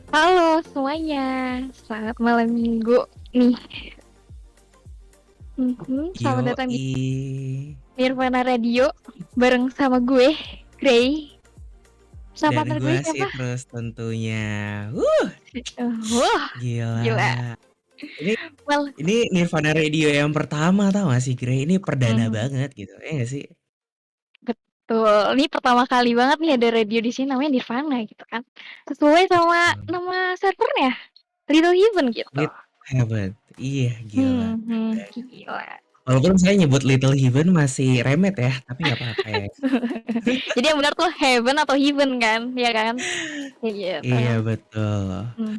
Halo semuanya, selamat malam minggu nih. Selamat datang di Yoi. Nirvana Radio bareng sama gue, Grey. Sama Dan partner gue gue siapa? Citrus tentunya. Wah, gila. Gila. Ini Well, ini Nirvana Radio yang pertama tau gak sih, Grey? Ini perdana mhm, banget gitu. Ya gak sih? betul. Ini pertama kali banget nih ada radio di sini namanya Nirvana gitu kan. Sesuai sama Betul. nama servernya, Little Heaven gitu. Lit Heaven. Iya, gila. Gila. Walaupun saya nyebut Little Heaven masih remet ya, tapi nggak apa-apa ya. Jadi yang benar tuh Heaven atau Heaven kan, ya kan? Kayak gitu. Iya, betul.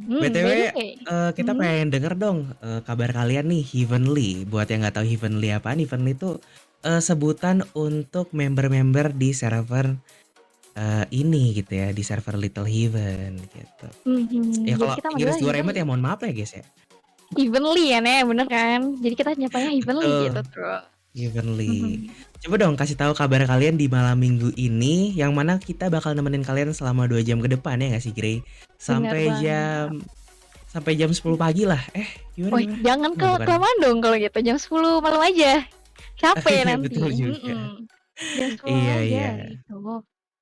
BTW, By the way. kita Mhm. pengen denger dong kabar kalian nih Heavenly. Buat yang nggak tahu Heavenly apaan, Heavenly itu sebutan untuk member-member di server ini gitu ya, di server Little Heaven gitu. Ya Jadi kalau kita Inggris manggilnya 2 remet ya Heavenly. mohon maaf ya guys ya. Heavenly ya, Nek, bener kan? Jadi kita nyapanya Heavenly Betul, gitu terus. Heavenly. Mhm. Coba dong kasih tahu kabar kalian di malam minggu ini, yang mana kita bakal nemenin kalian selama 2 jam ke depan ya nggak sih Grey? Bener Sampai banget. jam sampai jam 10 pagi lah. Gimana Woi, gimana? jangan Oh bukan. kelamaan dong kalau gitu, jam 10 malam aja. Capek Iya nanti, betul juga. jam 10 Iya aja iya. gitu.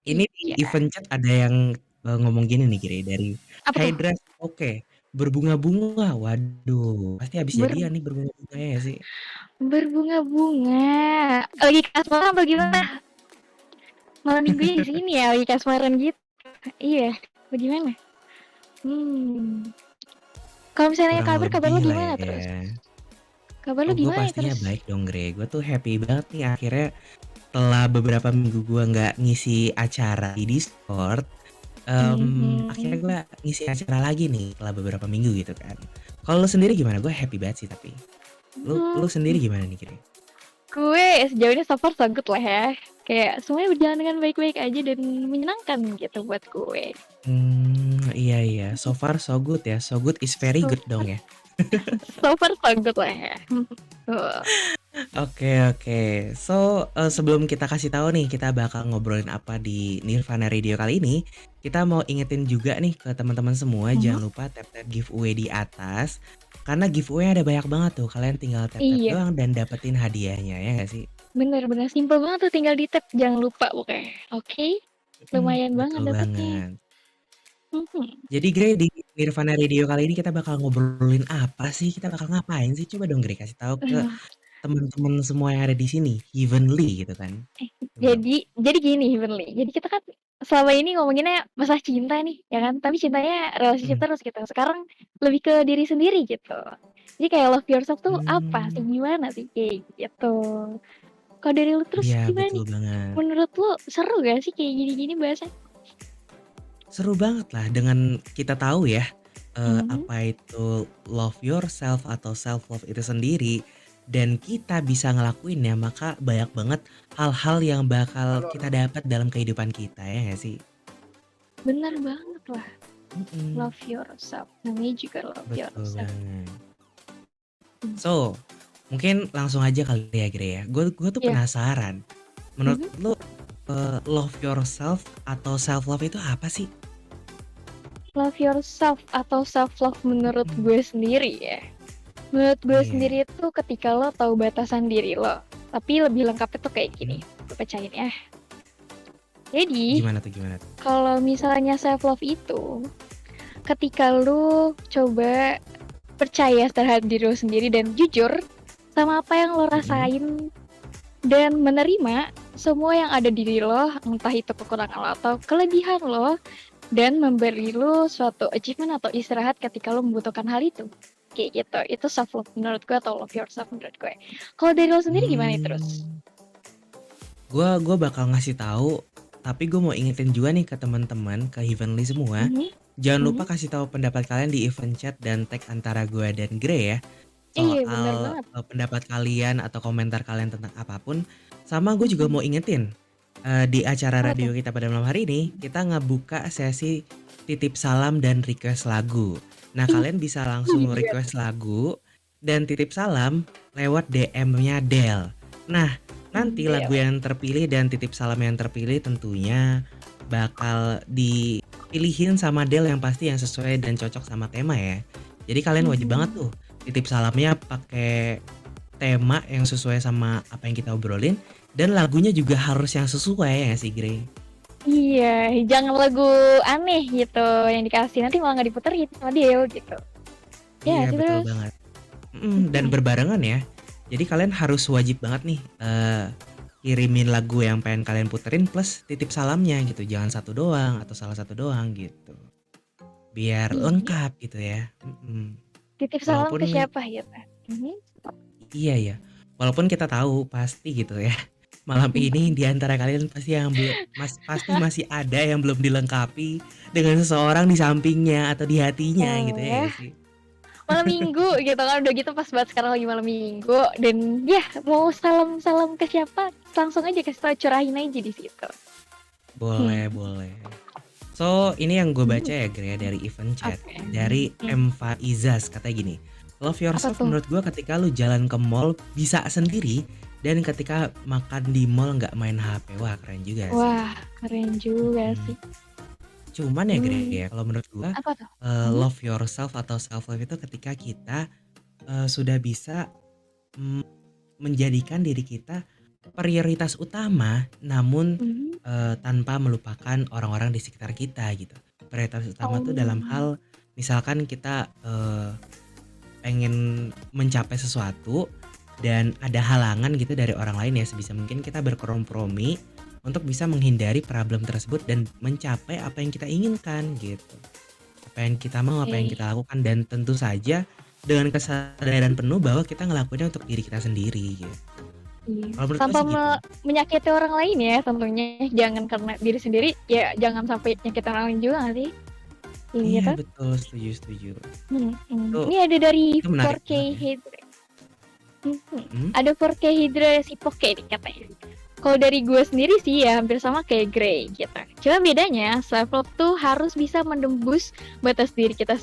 Ini di Iya. event chat ada yang ngomong gini nih Grey dari Apa tuh? Hydra oke, berbunga-bunga. Waduh, pasti habis Ber jadian nih berbunga-bunga ya nggak sih? berbunga-bunga. Lagi kasmaran apa gimana? Malam minggunya di sini ya, lagi kasmaran gitu. Iya, bagaimana? Hmm. Kalau misalnya Kurang kabar lebih lo lah gimana terus? ya. Kabar lo Oh gue gimana pastinya terus? baik dong Grey. Gue tuh happy banget nih akhirnya setelah beberapa minggu gue nggak ngisi acara di Discord. Akhirnya gue Mhm. ngisi acara lagi nih setelah beberapa minggu gitu kan. Kalau lu sendiri gimana? Gue happy banget sih tapi. Lu Mmm, sendiri gimana nih Grey? gue sejauh ini so far so good lah ya. Kayak semuanya berjalan dengan baik-baik aja dan menyenangkan gitu buat gue. Iya iya. So far so good ya. So good is very So good dong ya. so far so good lah ya. Betul. Oke oke. So, sebelum kita kasih tahu nih kita bakal ngobrolin apa di Nirvana Radio kali ini, kita mau ingetin juga nih ke teman-teman semua Mhm. jangan lupa tap-tap giveaway di atas. Karena giveaway ada banyak banget tuh. Kalian tinggal tap-tap Iya, doang dan dapetin hadiahnya ya nggak sih? bener bener simpel banget tuh tinggal di-tap jangan lupa pokoknya. Oke, lumayan banget Betul dapetnya. banget. Mhm. Jadi Grey di Nirvana Radio kali ini kita bakal ngobrolin apa sih? Kita bakal ngapain sih? Coba dong Grey kasih tahu ke teman-teman semua yang ada di sini, Heavenly gitu kan. Coba dong. Jadi gini Heavenly, jadi kita kan selama ini ngomonginnya masalah cinta nih, ya kan? Tapi cintanya relationship Mhm. terus gitu. Sekarang lebih ke diri sendiri gitu. Jadi kayak love yourself tuh apa sih? Mmm, Gimana sih? Kayak gitu. Kalau dari lu terus iya gimana betul nih? banget. Menurut lu seru gak sih kayak gini-gini bahasanya? Seru banget lah dengan kita tahu ya, Mhm. apa itu love yourself atau self love itu sendiri dan kita bisa ngelakuinnya, maka banyak banget hal-hal yang bakal kita dapat dalam kehidupan kita, ya nggak sih? Bener banget lah. Mhm, Love yourself. Namanya juga love betul yourself. banget. Mhm. So, mungkin langsung aja kali ya, Gre, ya. Gue tuh Iya. penasaran, menurut Mhm. lu, love yourself atau self love itu apa sih? Love yourself atau self love menurut Mhm, gue sendiri ya. Menurut gue iya, sendiri itu ketika lo tahu batasan diri lo. Tapi lebih lengkapnya tuh kayak mhm, gini, gue bacain ya. Jadi, gimana tuh gimana tuh? kalau misalnya self love itu, ketika lo coba percaya terhadap diri lo sendiri dan jujur sama apa yang lo Mhm, rasain dan menerima semua yang ada di diri lo, entah itu kekurangan lo atau kelebihan lo, dan memberi lo suatu achievement atau istirahat ketika lo membutuhkan hal itu. Kayak gitu, itu self love menurut gue atau love yourself menurut gue. Kalau dari lo sendiri gimana nih terus? mmm. Gua bakal ngasih tahu, tapi gue mau ingetin juga nih ke teman-teman, ke Heavenly semua, Mhm, jangan lupa mhm. kasih tahu pendapat kalian di event chat dan tag antara gue dan Grey ya, Iya bener soal, banget. pendapat kalian atau komentar kalian tentang apapun. Sama gue juga mau Mhm. ingetin, di acara Apa tuh? radio kita pada malam hari ini, kita ngebuka sesi titip salam dan request lagu. Nah, Ih, kalian bisa langsung iya tuh. request lagu dan titip salam lewat DM-nya Del. Nah, nanti lagu Del. yang terpilih dan titip salam yang terpilih tentunya bakal pilihin sama Del yang pasti yang sesuai dan cocok sama tema ya. Jadi kalian wajib banget Mhm. tuh titip salamnya pakai tema yang sesuai sama apa yang kita obrolin dan lagunya juga harus yang sesuai ya nggak sih, Grey? Iya, jangan lagu aneh gitu yang dikasih, nanti malah nggak diputerin sama dia gitu. Ya Iya, nggak sih betul terus? banget. Dan Mhm. berbarengan ya. Jadi kalian harus wajib banget nih kirimin lagu yang pengen kalian puterin plus titip salamnya gitu. Jangan satu doang atau salah satu doang gitu. Biar Iya, lengkap gitu ya. Mhm. titip salam Walaupun ke nih siapa gitu? Mhm. iya ya. Walaupun kita tahu pasti gitu ya. Malam ini di antara kalian pasti yang belum pasti masih ada yang belum dilengkapi dengan seseorang di sampingnya atau di hatinya gitu ya Eh, gak sih? malam minggu gitu kan, udah gitu pas banget sekarang lagi malam minggu dan ya mau salam-salam ke siapa langsung aja kasih tau, curahin aja di situ. Boleh, Hmm. boleh. So, ini yang gue baca Mhm. ya Gre dari event chat Oke. dari M. Faizaz katanya gini. Love Apa yourself tuh? menurut gue ketika lu jalan ke mall bisa sendiri dan ketika makan di mall nggak main HP. Wah, keren juga sih. Wah, keren juga Mm. sih. Cuman ya Gre Hmm. ya, kalau menurut gue Apa tuh? Mhm. love yourself atau self love itu ketika kita sudah bisa mm, menjadikan diri kita prioritas utama namun Mhm. tanpa melupakan orang-orang di sekitar kita gitu. Prioritas utama tuh dalam Oh. hal misalkan kita pengen mencapai sesuatu dan ada halangan gitu dari orang lain ya sebisa mungkin kita berkompromi untuk bisa menghindari problem tersebut dan mencapai apa yang kita inginkan gitu. Apa yang kita mau, apa yang Oke. kita lakukan dan tentu saja dengan kesadaran penuh bahwa kita ngelakuinnya untuk diri kita sendiri gitu. Iya. Kalau menurut gue Tanpa sih gitu. menyakiti orang lain ya tentunya. Jangan karena diri sendiri, ya jangan sampai nyakitin orang lain juga nggak sih? Kayak Iya gitu. betul, setuju setuju. Mhm. Itu Ini ada dari itu menarik 4K banget ya. Hydra. Mhm. Mhm. Ada 4K Hydra si Poke nih katanya. Kalau dari gue sendiri sih ya hampir sama kayak Grey gitu. Cuma bedanya self love tuh harus bisa menembus batas diri kita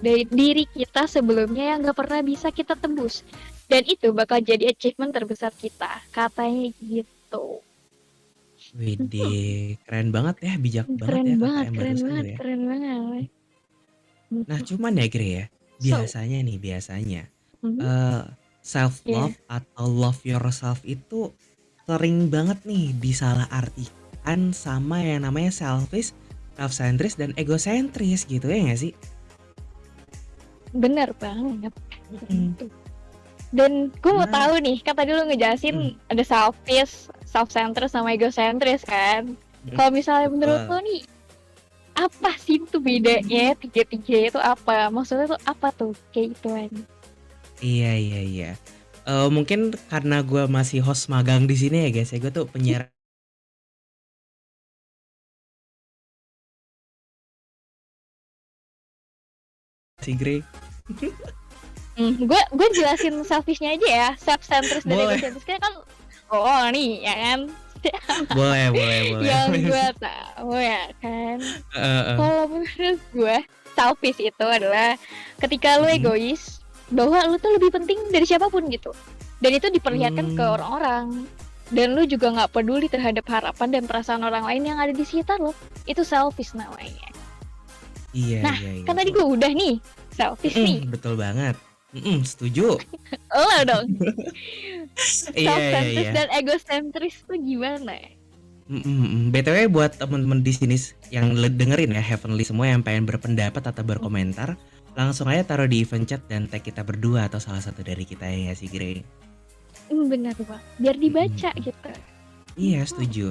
dari diri kita sebelumnya yang nggak pernah bisa kita tembus. Dan itu bakal jadi achievement terbesar kita. Katanya gitu. Widih, keren banget ya, bijak banget Keren ya banget, KKM keren barusan banget, tuh ya. keren banget. Nah Mhm. cuman ya Gre ya, So, biasanya mhm, eh self yeah. love atau love yourself itu sering banget nih disalahartikan sama yang namanya selfish, self-centris dan egosentris gitu ya nggak sih? Bener banget. Mhm. Dan gue mau Karena tahu nih, kan tadi lu mhm, ngejelasin ada selfish, self-centered sama egocentris kan. mhm, Kalau misalnya menurut betul. lo nih, apa sih tuh bedanya tiga-tiga itu apa? Maksudnya tuh apa tuh kayak gituan? Iya iya iya. Mungkin karena gue masih host magang di sini ya guys ya, gue tuh penyiar si Grey. Gue jelasin selfishnya aja ya, self-centered dan Boleh, egocentris kan oh nih ya kan. boleh boleh boleh. Yang gue tahu ya kan. Heeh heeh. Kalau menurut gue, selfish itu adalah ketika lu Mhm. egois, bahwa lu tuh lebih penting dari siapapun gitu. Dan itu diperlihatkan ke Mmm, orang-orang. Dan lu juga nggak peduli terhadap harapan dan perasaan orang lain yang ada di sekitar lo. Itu selfish namanya. iya Nah, iya iya. kan tadi gue udah nih, selfish nih. Betul banget. Setuju. Lo dong, Iya iya self-centered iya. dan egocentris tuh gimana? BTW buat temen-temen di sini yang dengerin ya Heavenly semua yang pengen berpendapat atau berkomentar, langsung aja taruh di event chat dan tag kita berdua atau salah satu dari kita ya sih Grey. Bener bang, biar Mhm dibaca mhm. gitu. Iya setuju.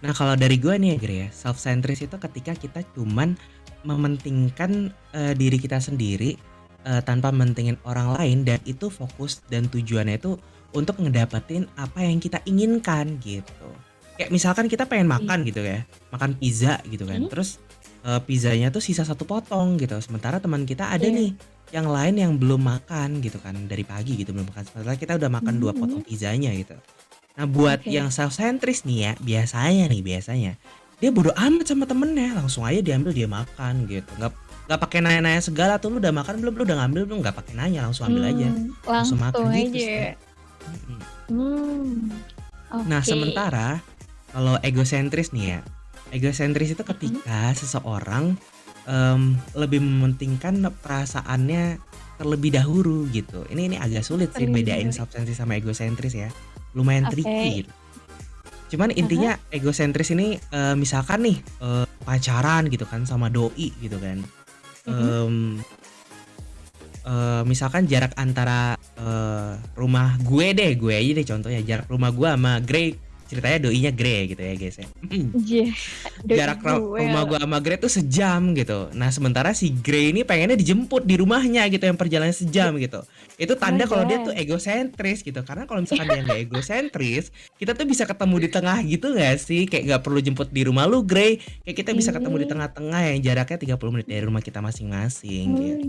Nah kalau dari gue nih ya Grey ya, self centris itu ketika kita cuman mementingkan diri kita sendiri tanpa mentingin orang lain dan itu fokus dan tujuannya itu untuk ngedapetin apa yang kita inginkan gitu. Kayak misalkan kita pengen makan gitu ya, makan pizza gitu kan. Hmm? Terus pizzanya tuh sisa satu potong gitu. Sementara teman kita ada Iya. nih yang lain yang belum makan gitu kan dari pagi gitu belum makan. Sementara kita udah makan dua potong Mhm. pizzanya gitu. Nah buat Oke. yang self centris nih ya, biasanya, dia bodo amat sama temennya, langsung aja diambil dia makan gitu, nggak pakai nanya-nanya segala tuh, "Lu udah makan belum? Lu udah ngambil belum?" Nggak pakai nanya, langsung ambil aja, langsung Langsung makan gitu sih. aja. Mhm. Hmm, Nah oke. sementara kalau egosentris nih ya, Egosentris itu Mhm. ketika seseorang, lebih mementingkan perasaannya terlebih dahulu gitu. Ini agak sulit sih Terlebih bedain dahulu. substansi sama egosentris ya, lumayan Oke. tricky gitu. Cuman Ah. intinya egosentris ini, misalkan nih, pacaran gitu kan sama doi gitu kan, Mhm. mmm, misalkan jarak antara, rumah gue aja deh contohnya, jarak rumah gue sama Grey, ceritanya doinya Grey gitu ya guys ya, Iya, doi jarak gue rumah malah. gua sama Grey tuh sejam gitu. Nah, sementara si Grey ini pengennya dijemput di rumahnya gitu yang perjalanan Ya, sejam gitu. Itu tanda kalau dia tuh astaga. egosentris gitu. Karena kalau misalkan dia nggak egosentris, kita tuh bisa ketemu di tengah gitu nggak sih? Kayak nggak perlu jemput di rumah lu, Grey. Kayak kita bisa ketemu di Ih. tengah-tengah yang jaraknya 30 menit dari rumah kita masing-masing gitu.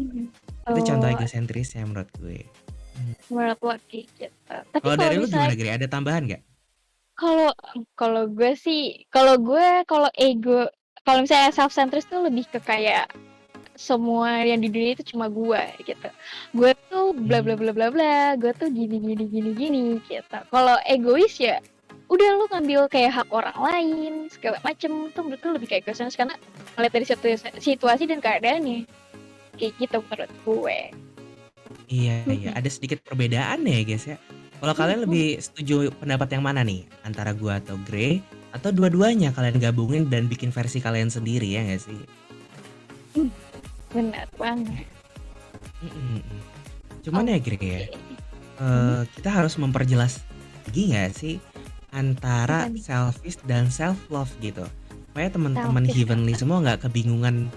Itu contoh Oh, egosentrisnya menurut gue. Hmm. menurut lo kayak gitu. Tapi Kalau kalau dari lu misalnya gimana, Grey? Ada tambahan nggak? kalau kalau gue sih, kalau ego, kalau misalnya self centered tuh lebih ke kayak semua yang di dunia itu cuma gue gitu. Gue tuh bla bla Hmm. bla bla bla, gue tuh gini gini gini gini gitu. Kalau egois ya udah lu ngambil kayak hak orang lain segala macem tuh menurut gue lebih kayak egois karena melihat dari situasi dan keadaannya kayak gitu menurut gue. Iya iya, Mhm. ada sedikit perbedaan ya guys ya. Kalau kalian Mhm. lebih setuju pendapat yang mana nih? Antara gua atau Grey? Atau dua-duanya kalian gabungin dan bikin versi kalian sendiri ya nggak sih? Benar banget. Mhm mhm. Cuman ya Grey ya, Oke. Mhm. kita harus memperjelas lagi nggak sih Apa antara nih? selfish dan self love gitu. Supaya teman-teman Selfish Heavenly self-love. semua nggak kebingungan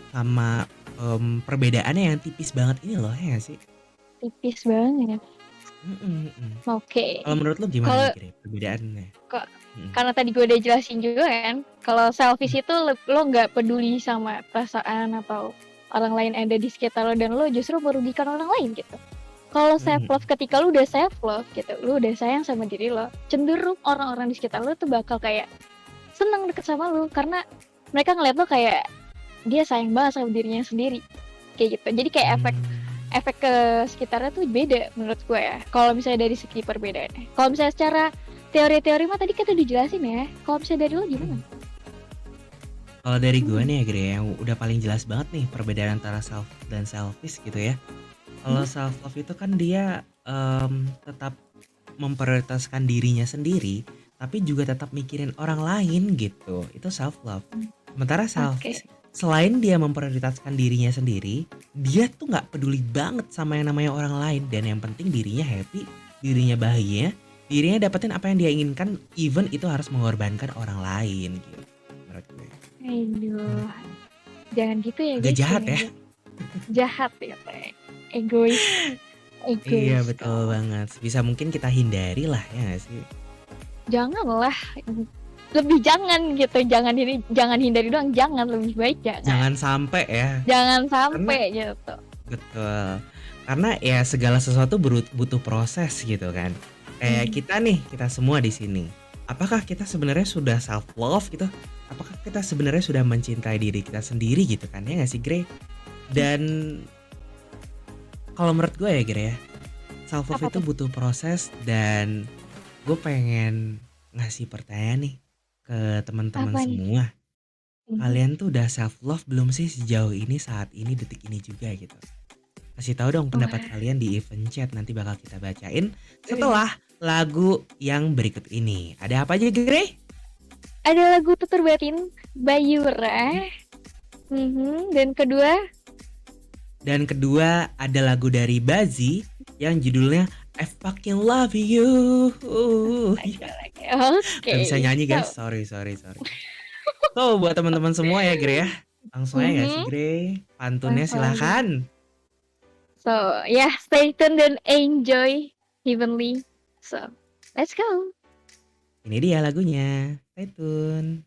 sama perbedaannya yang tipis banget ini loh ya nggak sih? Tipis banget. Mhm mhm. Oke. Kalau menurut lu gimana nih Kalau Grey perbedaannya? kok Mhm. karena tadi gue udah jelasin juga kan, kalau selfish itu lo nggak peduli sama perasaan atau orang lain ada di sekitar lo dan lo justru merugikan orang lain gitu. Kalau Mhm self love mhm. ketika lu udah self love gitu, lu udah sayang sama diri lo, cenderung orang-orang di sekitar lo tuh bakal kayak seneng deket sama lu karena mereka ngeliat lo kayak dia sayang banget sama dirinya sendiri kayak gitu. Jadi kayak Mmm. efek ke sekitarnya tuh beda menurut gue ya. Kalau misalnya dari segi perbedaannya. Kalau misalnya secara teori-teori mah tadi kita udah jelasin ya. Kalau misalnya dari lo gimana? Mhm. Kalau dari gue Hmm. nih ya Gre, yang udah paling jelas banget nih perbedaan antara self dan selfish gitu ya. Kalau Hmm? self love itu kan dia, tetap memprioritaskan dirinya sendiri, tapi juga tetap mikirin orang lain gitu, itu self love. Hmm. Sementara Oke. selfish, selain dia memprioritaskan dirinya sendiri, dia tuh nggak peduli banget sama yang namanya orang lain dan yang penting dirinya happy, dirinya bahagia, dirinya dapetin apa yang dia inginkan, even itu harus mengorbankan orang lain gitu, menurut gue. Aduh, jangan gitu ya Agak guys, jahat jangan ya? gitu. Jahat ya teh. Egois, Iya egois betul kau. banget, sebisa mungkin kita hindari lah ya nggak sih? Janganlah, lebih jangan gitu. Jangan hindari doang, jangan lebih baik jangan. Jangan sampai ya, Jangan karena sampai gitu. betul, karena ya segala sesuatu butuh proses gitu kan. Kayak Hmm. kita nih, kita semua di sini, apakah kita sebenarnya sudah self love gitu? Apakah kita sebenarnya sudah mencintai diri kita sendiri gitu kan, ya nggak sih Grey? Dan kalau menurut gue ya Grey ya, self love Apa itu tuh? butuh proses dan gue pengen ngasih pertanyaan nih ke teman-teman Apa nih? semua. Mhm. Kalian tuh udah self love belum sih sejauh ini, saat ini, detik ini juga gitu? Kasih tahu dong pendapat Wah, kalian di event chat, nanti bakal kita bacain wih. setelah lagu yang berikut ini. Ada apa aja, Grey? Ada lagu Tutur Batin by Yura. Dan kedua, Dan kedua ada lagu dari Bazzy yang judulnya I Fucking Love You. astaga Ya, lagi. nggak bisa Oke, nyanyi guys, so. sorry sorry sorry. So buat teman-teman semua ya Grey ya, langsung aja nggak sih Mhm. Grey? Pantunnya Langsung aja. silahkan. So, yeah, stay tuned and enjoy Heavenly. So, let's go. Ini dia lagunya. Stay tune.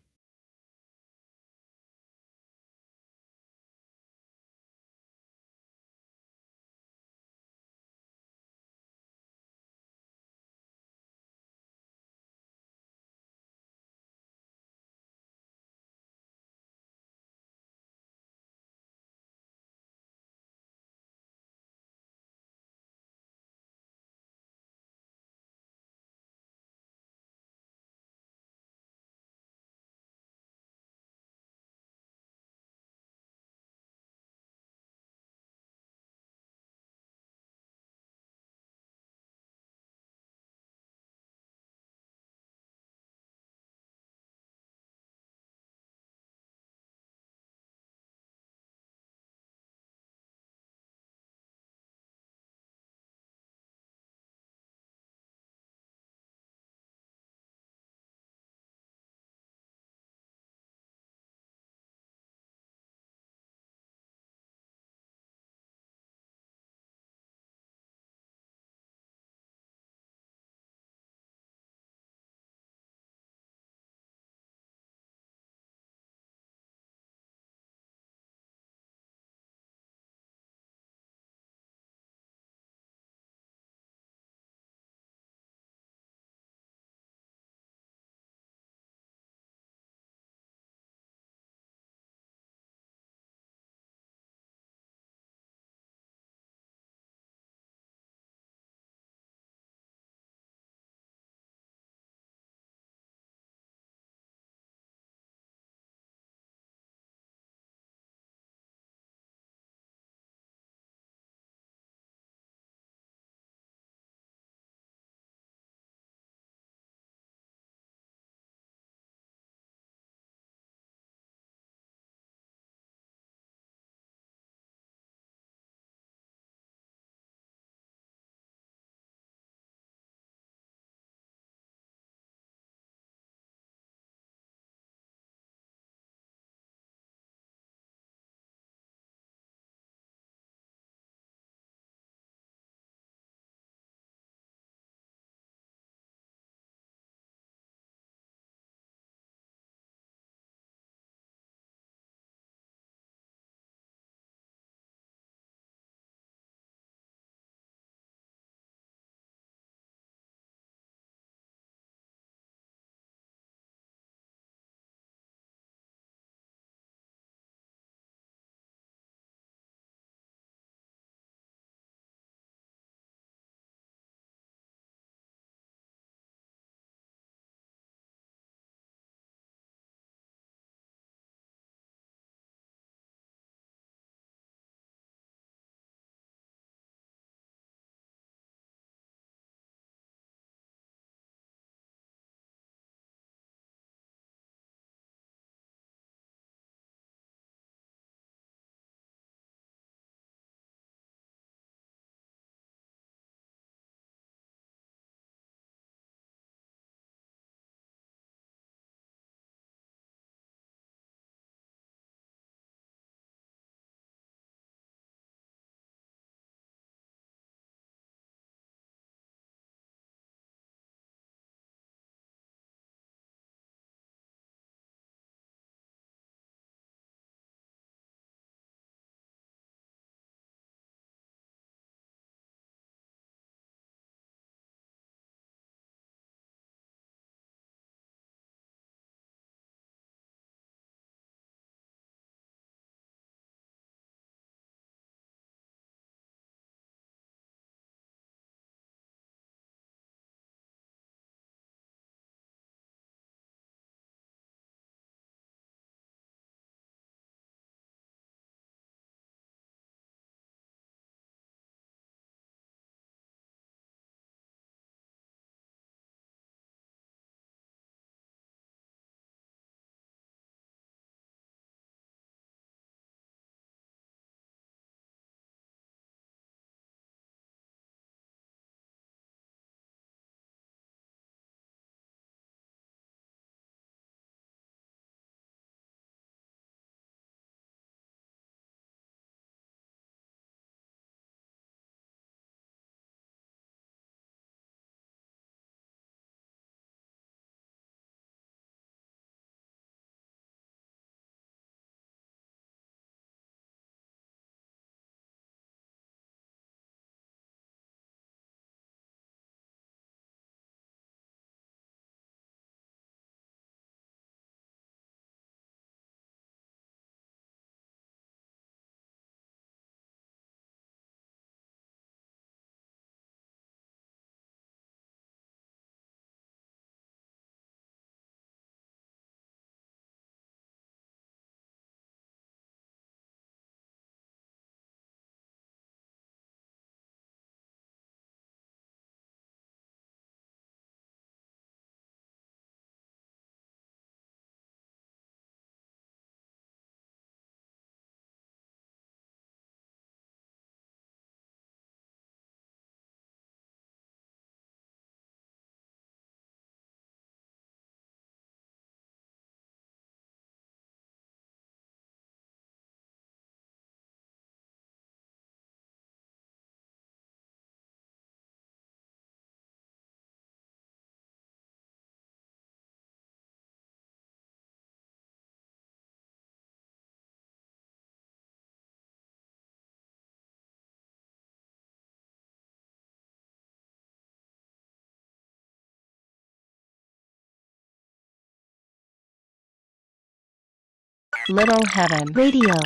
Little Heaven Radio.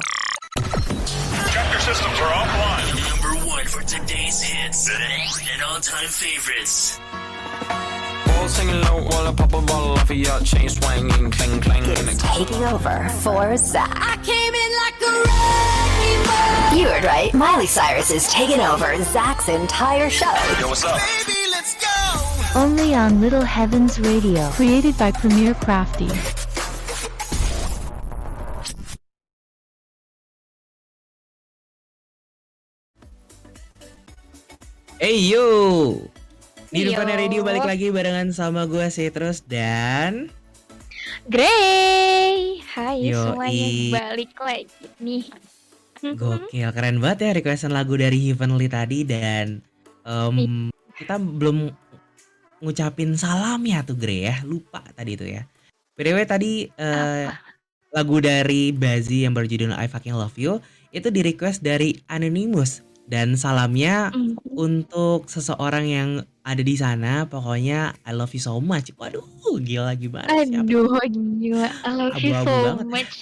Tractor systems are offline. Number one for today's hits and all-time favorites. All singing low while I pop a bottle off of your chain swinging, clang clang. Is taking over for Zach. I came in like a wrecking ball. You heard right. Miley Cyrus is taking over Zach's entire show. Yo, what's up? Baby, let's go. Only on Little Heavens Radio, created by Premier Crafty. Hey yo, di Yo. depannya radio balik lagi barengan sama gue sih terus dan Grey, hai Yoi. semuanya balik lagi nih. gokil keren banget ya requestan lagu dari Heavenly tadi dan kita belum ngucapin salam ya tuh Gre ya, lupa tadi tuh ya. BTW tadi lagu dari Bazzy yang berjudul I Fucking Love You itu di request dari Anonymous dan salamnya untuk seseorang yang ada di sana, pokoknya I love you so much. Waduh, gila gimana siapa? Aduh, gila, I love you Abu-abu so banget. much.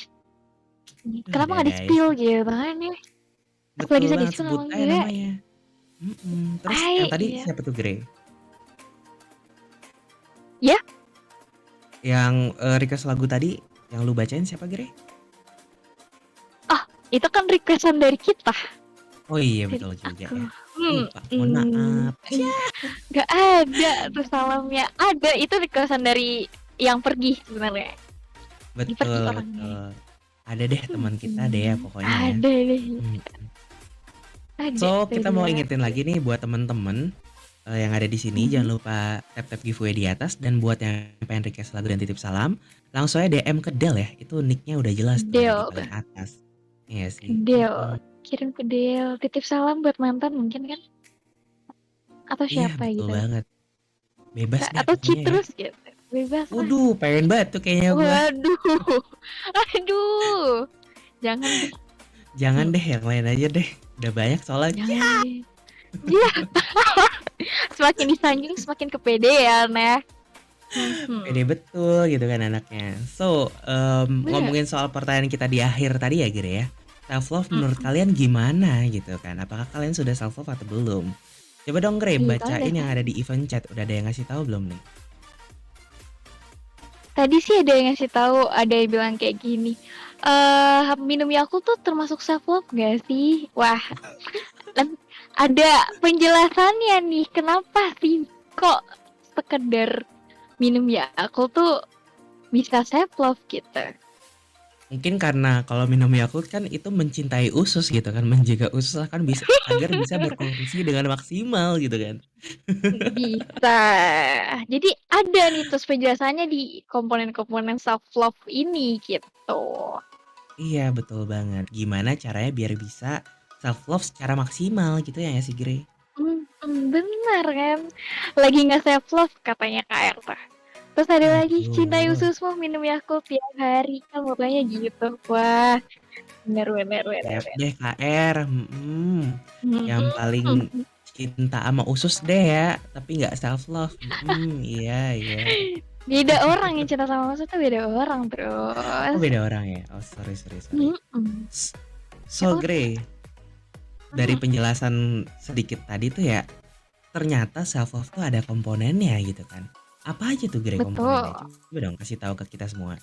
Kenapa nggak di Guys. spill gitu kan ya? Aku Betul lagi sedih banget, sama sebut aja gue. namanya. Terus Ay, yang tadi iya. siapa tuh Gre? Ya? Yang request lagu tadi yang lu bacain siapa Gre? Itu kan requestan dari kita. Oh iya Dari betul juga aku. ya. Lupa, mohon maaf. Gak ada tuh salamnya. Ada, itu requestan dari yang pergi sebenarnya. Betul, pergi betul. orangnya. Ada deh teman kita deh ya pokoknya ya. Ada deh. Mm. Ada. So kita mau Ada. ingetin lagi nih buat temen-temen yang ada di sini jangan lupa tap giveaway di atas dan buat yang pengen request lagu dan titip salam langsung aja DM ke Del ya, itu nicknya udah jelas tuh Del. di paling atas. Iya sih. Del. Kirim ke Del. Titip salam buat mantan mungkin kan? Atau Iya siapa betul gitu? banget. Bebas deh Atau pokoknya cheat ya. terus gitu. Bebas lah. Waduh, pengen banget tuh kayaknya gua. Waduh. Aduh. Jangan deh. Jangan deh, yang lain aja deh. Udah banyak soalnya. Jangan deh. Iya. Semakin disanjung semakin kepedean ya. Pede betul gitu kan anaknya. So, ngomongin soal pertanyaan kita di akhir tadi ya Gire ya. Self love menurut kalian gimana gitu kan? Apakah kalian sudah self love atau belum? Coba dong Gre Iya, bacain ada. yang ada di event chat. Udah ada yang ngasih tahu belum nih? Tadi sih ada yang ngasih tahu, ada yang bilang kayak gini. Minum Yakult tuh termasuk self love gak sih? Wah. Ada penjelasannya nih, kenapa sih kok sekedar minum Yakult tuh bisa self love gitu. Mungkin karena kalau minum Yakult kan itu mencintai usus gitu kan, menjaga usus kan bisa agar bisa berfungsi dengan maksimal gitu kan. Bisa. Jadi ada nih terus penjelasannya di komponen-komponen self love ini gitu. Iya betul banget. Gimana caranya biar bisa self love secara maksimal gitu ya nggak sih Gre? Benar kan. Lagi nggak self love katanya Kak Erta. Terus ada lagi cintai Aduh. ususmu minum Yakult tiap hari kan pokoknya gitu. Wah, benar. Siap deh KR. Yang paling cinta sama usus deh ya, tapi nggak self love. Iya. Beda orang yang cinta sama usus tuh beda orang terus. Oh beda orang ya. Oh sorry. Mm-mm. So Gre, dari penjelasan sedikit tadi tuh ya, ternyata self love tuh ada komponennya gitu kan. Apa aja tuh Gre Betul. komponennya? Coba dong kasih tahu ke kita semua.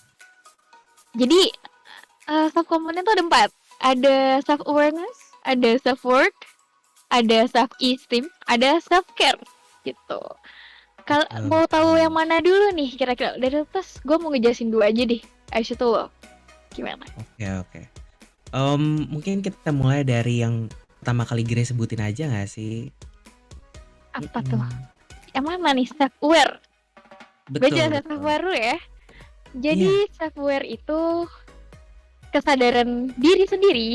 Jadi self komponen tuh ada 4. Ada self awareness, ada self worth, ada self esteem, ada self care gitu. Kalau mau tahu yang mana dulu nih kira-kira dari atas, gue mau ngejelasin 2 aja deh. Abis itu lo gimana? Oke. Mungkin kita mulai dari yang pertama kali Gre sebutin aja nggak sih? Apa tuh? Yang mana nih self aware? Gue Betul. jelasin self aware dulu ya. Jadi self aware itu kesadaran diri sendiri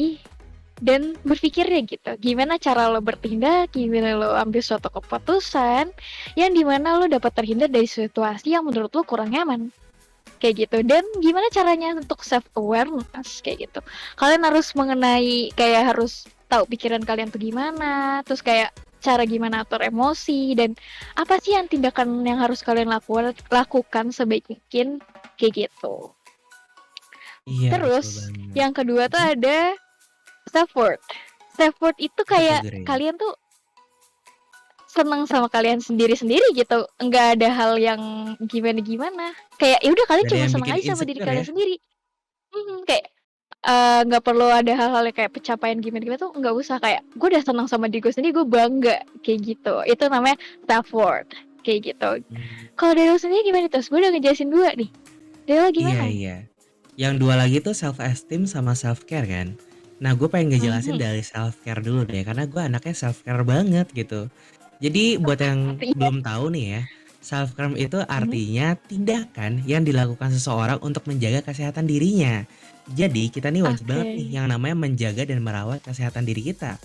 dan berpikirnya gitu. Gimana cara lo bertindak, gimana lo ambil suatu keputusan yang dimana lo dapat terhindar dari situasi yang menurut lo kurang nyaman. Kayak gitu. Dan gimana caranya untuk self awareness kayak gitu. Kalian harus mengenai kayak harus tahu pikiran kalian tuh gimana, terus kayak cara gimana atur emosi dan apa sih yang tindakan yang harus kalian lakukan sebaik mungkin kayak gitu. Iya, betul Terus banget. yang kedua tuh Mhm, ada self worth. Self worth itu apa tuh, kayak Gray? kalian tuh seneng sama kalian sendiri-sendiri gitu. Enggak ada hal yang gimana-gimana. Kayak ya udah kalian Gak ada cuma yang seneng bikin aja sama diri insecure ya? kalian sendiri. Kayak nggak perlu ada hal-hal yang kayak pencapaian gimana-gimana tuh nggak usah kayak gue udah senang sama diri gue sendiri gue bangga kayak gitu. Itu namanya self worth kayak gitu. Mmm, Kalau dari lo sendiri gimana terus? Gue udah ngejelasin dua nih. Dari lo iya gimana? iya. Yang 2 lagi tuh self esteem sama self care kan. Nah, gue pengen ngejelasin Mhm. dari self care dulu deh, karena gue anaknya self care banget gitu. Jadi buat yang Artinya, belum tahu nih ya, self care itu mhm. artinya tindakan yang dilakukan seseorang untuk menjaga kesehatan dirinya. Jadi kita nih wajib Oke. banget nih yang namanya menjaga dan merawat kesehatan diri kita.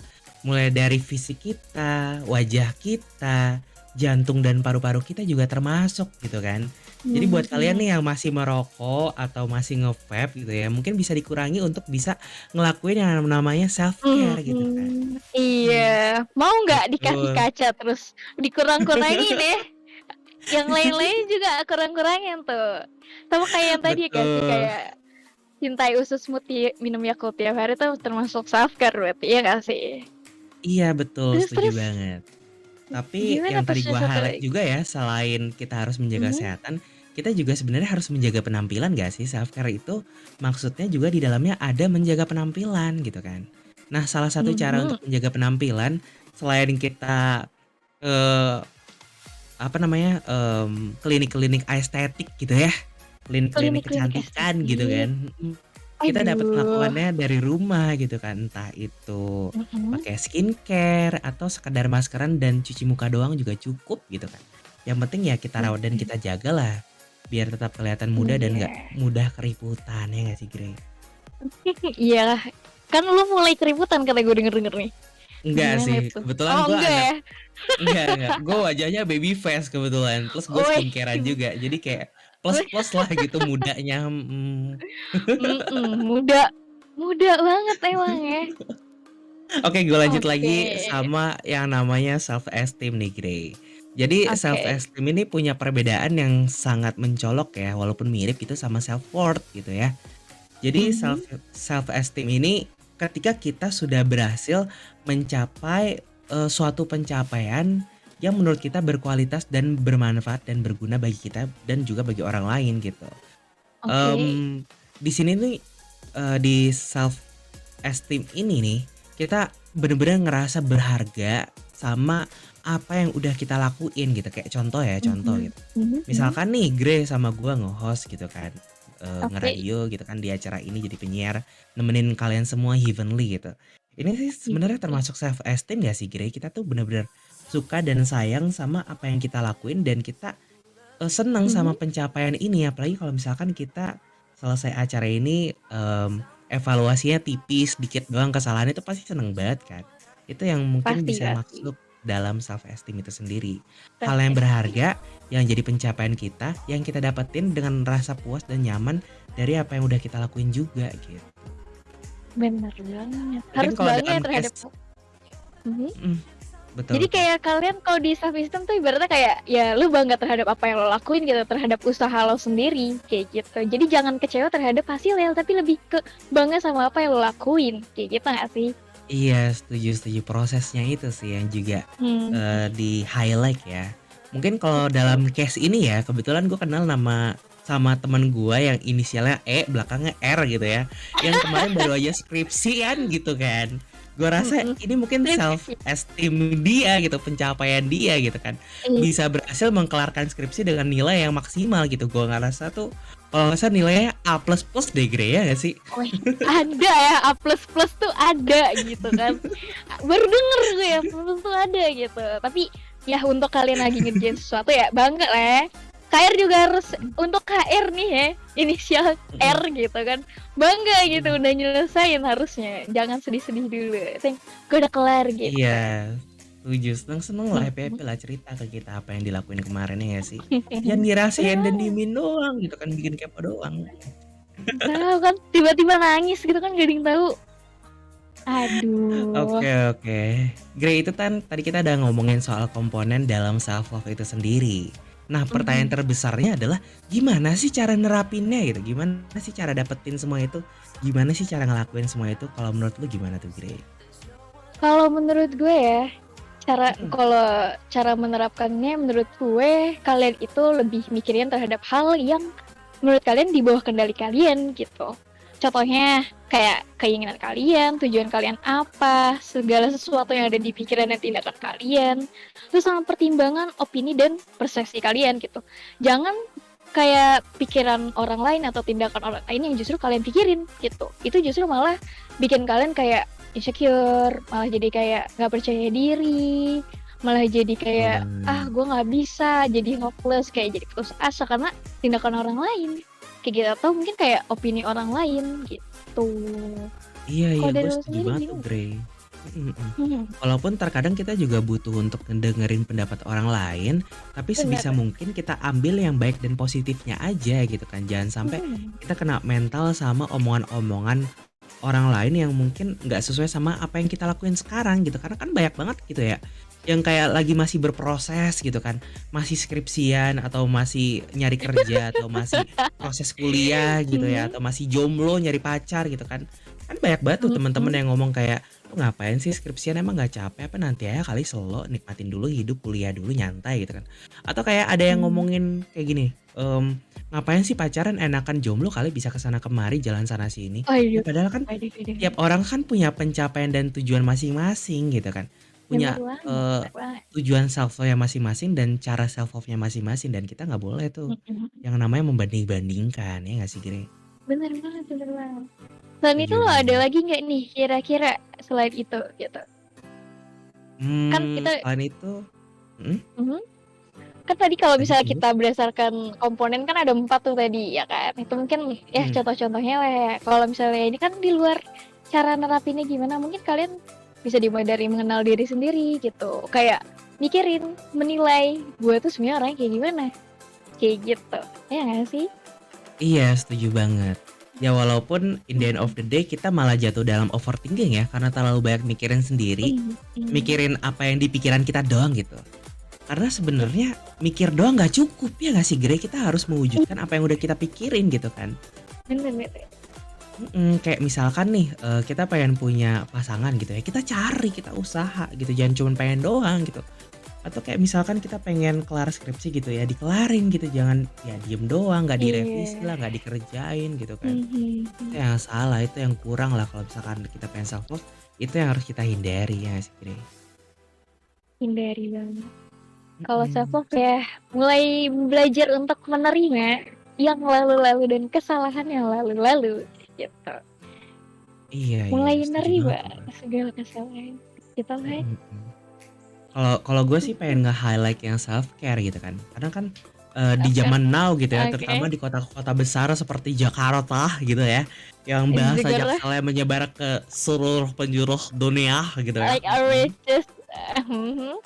Mulai dari fisik kita, wajah kita, jantung dan paru-paru kita juga termasuk gitu kan. Jadi buat kalian Mhm. nih yang masih merokok atau masih nge-vape gitu ya, mungkin bisa dikurangi untuk bisa ngelakuin yang namanya self care gitu kan. Iya. Mhm, Mau nggak dikasih betul. kaca terus dikurang-kurangin ya? Yang lain-lain juga kurang-kurangin tuh. Sama kayak yang tadi gak sih, Betul. kayak cintai ususmu minum Yakult tiap hari tuh termasuk self-care berarti, iya gak sih? Iya betul, Terus setuju terus banget. Tapi gimana yang tadi terus yang gua satu highlight lagi? juga ya, selain kita harus menjaga Mhm, kesehatan, kita juga sebenarnya harus menjaga penampilan gak sih? Self care itu maksudnya juga di dalamnya ada menjaga penampilan gitu kan. Nah, salah satu cara mhm. untuk menjaga penampilan selain kita eee, apa namanya, klinik-klinik estetik gitu ya, klinik-klinik Klinik-klinik kecantikan gitu estetik. kan, kita dapat Aduh. melakukannya dari rumah gitu kan, entah itu Mhm, pakai skincare atau sekedar maskeran dan cuci muka doang juga cukup gitu kan. Yang penting ya kita rawat dan mhm. kita jagalah, biar tetap kelihatan muda dan nggak Iya. mudah keriputan, ya nggak sih, Grey? Iyalah, kan lu mulai keributan kata gue denger-denger nih. Enggak Gimana sih, tuh? kebetulan Oh gue enggak anak ya? enggak, gue wajahnya baby face kebetulan, terus gue Wih, skincare-an juga, jadi kayak plus-plus lah gitu mudanya, mhm. muda muda banget emang ya. Oke, gue lanjut Oke. lagi sama yang namanya self esteem nih, Grey. Jadi self Oke. esteem ini punya perbedaan yang sangat mencolok ya, walaupun mirip itu sama self worth gitu ya. Jadi Mhm. self esteem ini ketika kita sudah berhasil mencapai suatu pencapaian yang menurut kita berkualitas dan bermanfaat dan berguna bagi kita dan juga bagi orang lain gitu. Oke. Di sini nih di self esteem ini nih, kita bener-bener ngerasa berharga sama apa yang udah kita lakuin gitu. Kayak contoh ya, contoh Mhm. gitu. Mhm mhm. Misalkan nih Gray sama gua nge-host gitu kan, Oke. ngeradio gitu kan di acara ini jadi penyiar, nemenin kalian semua Heavenly gitu. Ini sih sebenarnya Heavenly. termasuk self esteem gak sih, Gray? Kita tuh bener-bener suka dan sayang sama apa yang kita lakuin dan kita seneng sama Mhm. pencapaian ini, apalagi kalau misalkan kita selesai acara ini, evaluasinya tipis, dikit doang kesalahannya itu pasti seneng banget kan. Itu yang mungkin Pasti bisa pasti. masuk dalam self esteem itu sendiri. Hal yang Self-esteem. berharga yang jadi pencapaian kita, yang kita dapetin dengan rasa puas dan nyaman dari apa yang udah kita lakuin juga gitu. Bener banget. Mungkin Harus kalau bangga dalam ya terhadap case mhm. mhm, betul Jadi betul. kayak kalian kalau di self esteem tuh ibaratnya kayak ya lu bangga terhadap apa yang lo lakuin gitu, terhadap usaha lo sendiri kayak gitu. Jadi jangan kecewa terhadap hasilnya, tapi lebih ke bangga sama apa yang lo lakuin kayak gitu nggak sih? Iya, setuju setuju. Prosesnya itu sih yang juga, Hmm. di-highlight ya. Mungkin kalau dalam case ini ya, kebetulan gue kenal sama temen gue yang inisialnya E, belakangnya R gitu ya, yang kemarin baru aja skripsian gitu kan. Gue rasa Mhm. ini mungkin self Skripsi. esteem dia gitu, pencapaian dia gitu kan. Iya. Bisa berhasil mengkelarkan skripsi dengan nilai yang maksimal gitu. Gue ngerasa tuh kalau nggak salah nilainya A++ deh, Gray, ya nggak sih? Wih, ada ya A++ tuh ada gitu kan. Baru denger gue ya plus tuh ada gitu. Tapi ya untuk kalian lagi ngerjain sesuatu ya bangga lah ya. KR juga harus untuk KR nih ya, inisial Mhm R gitu kan. Bangga gitu mhm. udah nyelesain harusnya. Jangan sedih-sedih dulu. Gue udah kelar gitu. Iya, setuju. Seneng-seneng lah, happy-happy Mhm. lah cerita ke kita apa yang dilakuin kemarin, ya nggak sih? Jangan dirahasiain dan diemin doang gitu kan, bikin kepo doang. Tahu kan tiba-tiba nangis gitu kan gak ada yang tahu. Aduh. Oke oke. Gray, itu kan tadi kita udah ngomongin soal komponen dalam self love itu sendiri. Nah, pertanyaan terbesarnya adalah gimana sih cara nerapinnya gitu? Gimana sih cara dapetin semua itu? Gimana sih cara ngelakuin semua itu? Kalau menurut lu gimana tuh, Grey? Kalau menurut gue ya, Mhm. kalau cara menerapkannya menurut gue kalian itu lebih mikirin terhadap hal yang menurut kalian di bawah kendali kalian gitu. Contohnya kayak keinginan kalian, tujuan kalian apa, segala sesuatu yang ada di pikiran dan tindakan kalian. Terus sama pertimbangan opini dan persepsi kalian gitu. Jangan kayak pikiran orang lain atau tindakan orang lain yang justru kalian pikirin gitu. Itu justru malah bikin kalian kayak insecure, malah jadi kayak nggak percaya diri, malah jadi Betul kayak banget. gue nggak bisa, jadi hopeless, kayak jadi putus asa karena tindakan orang lain kayak gitu, atau mungkin kayak opini orang lain gitu. Iya iya, Kalau dari gue lo setuju sendiri banget tuh, gimana? Grey. Mhm mhm. Hmm, Walaupun terkadang kita juga butuh untuk ngedengerin pendapat orang lain, tapi benar. sebisa mungkin kita ambil yang baik dan positifnya aja gitu kan. Jangan sampai Hmm, kita kena mental sama omongan-omongan orang lain yang mungkin nggak sesuai sama apa yang kita lakuin sekarang gitu. Karena kan banyak banget gitu ya, yang kayak lagi masih berproses gitu kan, masih skripsian atau masih nyari kerja atau masih proses kuliah gitu ya, hmm, atau masih jomblo nyari pacar gitu kan. Kan banyak banget tuh hmm, teman-teman hmm, yang ngomong kayak, "Lu ngapain sih skripsian, emang nggak capek apa, nanti aja kali selo, nikmatin dulu hidup, kuliah dulu nyantai," gitu kan. Atau kayak ada yang hmm. ngomongin kayak gini, "Ngapain sih pacaran, enakan jomblo kali bisa ke sana kemari, jalan sana sini." Ya Aduh, padahal kan aduh, aduh, tiap orang kan punya pencapaian dan tujuan masing-masing gitu kan. bener Punya, banget, bener banget. tujuan self love-nya masing-masing dan cara self love-nya masing-masing dan kita nggak boleh tuh Hmm, hmm. yang namanya membanding-bandingkan, ya nggak sih, Gre? Bener banget, bener banget. Selain itu Setuju lo ada banget. lagi nggak nih kira-kira selain itu gitu? Kan kita, Selain itu mhm, mhm, kan tadi kalau lanjut misalnya lanjut. kita berdasarkan komponen kan ada 4 tuh tadi ya kan. Itu mungkin ya Mhm. contoh-contohnya lah ya. Kalau misalnya ini kan di luar cara nerapinnya gimana, mungkin kalian bisa dimulai dari mengenal diri sendiri gitu. Kayak mikirin, menilai gue tuh sebenarnya orangnya kayak gimana, kayak gitu. Ya nggak sih? Iya, setuju banget. Ya walaupun in the end of Mhm, the day kita malah jatuh dalam overthinking ya, karena terlalu banyak mikirin sendiri, mhm. mikirin apa yang di pikiran kita doang gitu. Karena sebenarnya mikir doang nggak cukup, ya nggak sih, Gre? Kita harus Ih, mewujudkan apa yang udah kita pikirin gitu kan. bener bener. Kayak misalkan nih, kita pengen punya pasangan gitu ya, kita cari, kita usaha gitu, jangan cuman pengen doang gitu. Atau kayak misalkan kita pengen kelar skripsi gitu ya, dikelarin gitu, jangan ya diem doang, nggak direvisi Iya. lah, nggak dikerjain gitu kan. Mhm, Itu mhm. yang salah, itu yang kurang lah kalau misalkan kita pengen self love, itu yang harus kita hindari ya nggak sih, Gre? Hindari banget. Kalau self Mhm. love ya mulai belajar untuk menerima yang lalu-lalu dan kesalahan yang lalu-lalu gitu. Iya iya, Mulai setuju banget menerima tuh, Bro. segala kesalahan gitu kan. Mhm mhm. Kalau kalau gue sih pengen nge-highlight yang self-care gitu kan. Kadang kan, di Self care. zaman now gitu ya, Oke. terutama di kota-kota besar seperti Jakarta gitu ya, yang bahasa Juga Jakselnya menyebar ke seluruh penjuru dunia gitu ya, like always just mhm.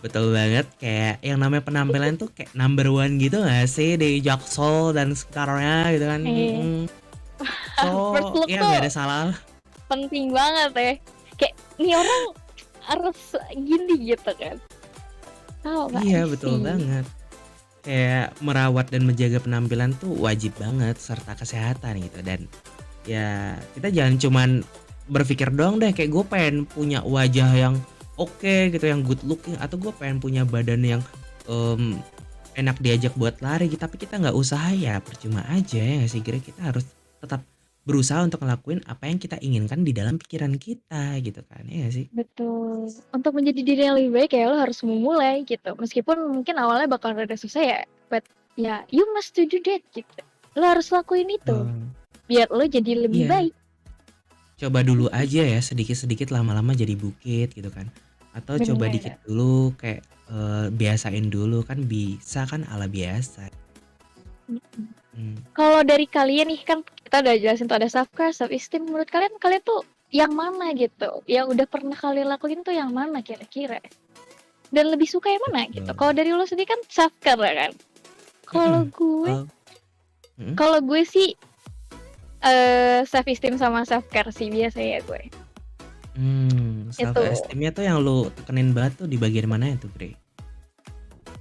betul banget, kayak yang namanya penampilan tuh kayak number one gitu nggak sih di Jaksel dan sekitarnya gitu kan, Iya. So, First look ya nggak tuh ada salah. penting banget ya. Kayak nih orang harus gini gitu kan. Oh, Iya, I betul see. banget. Kayak merawat dan menjaga penampilan tuh wajib banget serta kesehatan gitu dan ya kita jangan cuman berpikir doang deh kayak gue pengen punya wajah yang oke gitu, yang good looking atau gue pengen punya badan yang em, enak diajak buat lari gitu, tapi kita nggak usaha ya percuma aja ya nggak sih, kira kita harus tetap berusaha untuk ngelakuin apa yang kita inginkan di dalam pikiran kita gitu kan, ya nggak sih? Betul. Untuk menjadi diri yang lebih baik ya lo harus memulai gitu. Meskipun mungkin awalnya bakal rada susah ya, but ya you must to do that gitu. Lo harus lakuin itu Betul. biar lo jadi lebih Iya. baik. Coba dulu Mhm. aja ya, sedikit-sedikit lama-lama jadi bukit gitu kan. Atau coba dikit Bener. dulu kayak, biasain dulu kan bisa kan ala biasa. Mhm. Mmm, Kalau dari kalian nih kan kita udah jelasin tuh ada self care, self esteem. Menurut kalian kalian tuh yang mana gitu? Yang udah pernah kalian lakuin tuh yang mana kira-kira? Dan lebih suka yang mana gitu? betul. Kalau dari lo sendiri kan self care ya kan? Kalau Mhm, gue, kalau mhm, kalau gue sih self esteem sama self care sih biasanya gue. self Itu esteem-nya tuh yang lu tekenin banget tuh di bagian mana itu, Bre?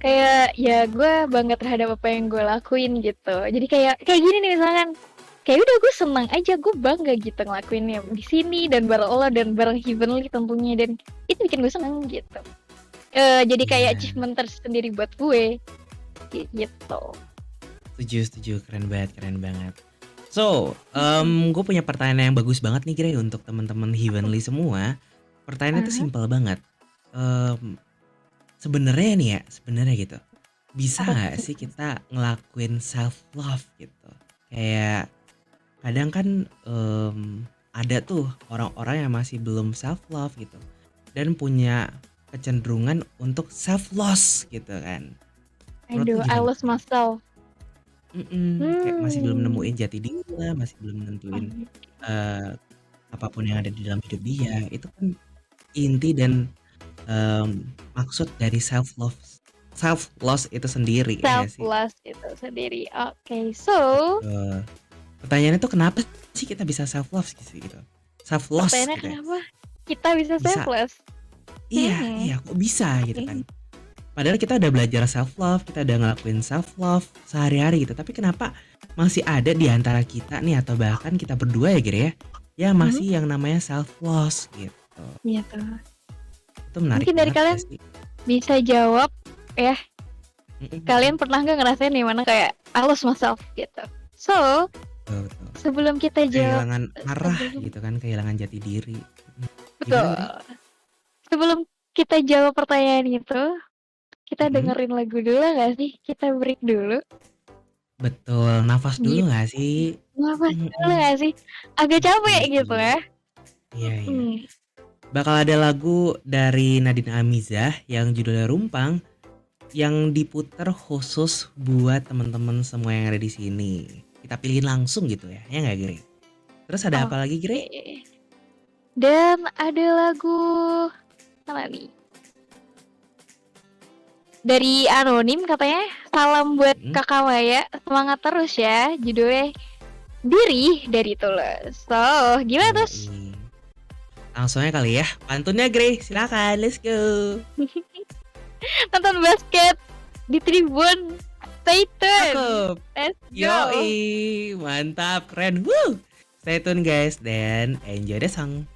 Kayak ya gue bangga terhadap apa yang gue lakuin gitu. Jadi kayak gini nih misalkan, kayak udah gue senang aja, gue bangga gitu ngelakuinnya di sini dan bareng Allah dan bareng Heavenly tentunya, dan itu bikin gue seneng gitu. Jadi kayak Iya, achievement tersendiri buat gue gitu. setuju, keren banget, keren banget. So, gue punya pertanyaan yang bagus banget nih Grey untuk teman-teman Heavenly semua. Pertanyaannya tuh Aha, simpel banget. Em, Sebenarnya nih ya, sebenarnya gitu. Bisa apa nggak tuh? sih kita ngelakuin self love gitu? Kayak kadang kan ada tuh orang-orang yang masih belum self love gitu dan punya kecenderungan untuk self loss gitu kan. Menurut lu Aduh, I gimana lost tuh, Grey? myself. Kayak masih belum Hmm. nemuin jati diri lah, masih belum nentuin eh, apapun yang ada di dalam hidup dia. Itu kan inti dan maksud dari self loss itu sendiri ya Self nggak sih? loss itu sendiri. Oke, so Betul. Pertanyaannya tuh kenapa sih kita bisa self love sih gitu? Self loss pertanyaannya gitu ya. kenapa kita bisa Bisa. selfless? Iya, Hmm. kok bisa gitu kan. Oke. Padahal kita udah belajar self love, kita udah ngelakuin self love sehari-hari gitu. Tapi kenapa masih ada di antara kita nih atau bahkan kita berdua ya Giri ya, yang Hmm. masih yang namanya self loss gitu. Iya tuh. Itu menarik Mungkin dari banget gak kalian sih? bisa jawab ya. Mm-mm. Kalian pernah nggak ngerasain nih mana kayak I lost myself gitu? So, Betul, betul. sebelum kita jawab, Kehilangan arah sebelum gitu kan, kehilangan jati diri. Gimana betul, Giri? sebelum kita jawab pertanyaan itu, kita Mm-mm. dengerin lagu dulu nggak sih? Kita break dulu. Betul, nafas dulu Gitu. nggak sih? Nafas dulu Mm-mm. nggak sih? Agak Setuju, capek gitu setuju. ya. Iya, iya. Hmm. Bakal ada lagu dari Nadine Amizah yang judulnya Rumpang yang diputer khusus buat teman-teman semua yang ada di sini. Kita pilihin langsung gitu ya nggak Giri? Terus ada apa lagi Giri? Oke. Dan ada lagu mana nih? Dari Anonim katanya, salam buat Mm-mm. Kakak Maya, semangat terus ya. Judulnya Diri dari Tulus. So, gimana terus? Yoi. Langsung aja kali ya. Pantunnya Giri, silakan, let's go. Nonton basket di Tribun. Stay tuned. Cakep. Let's Yoi, go. mantap, keren. Woo. Stay tune guys dan enjoy the song.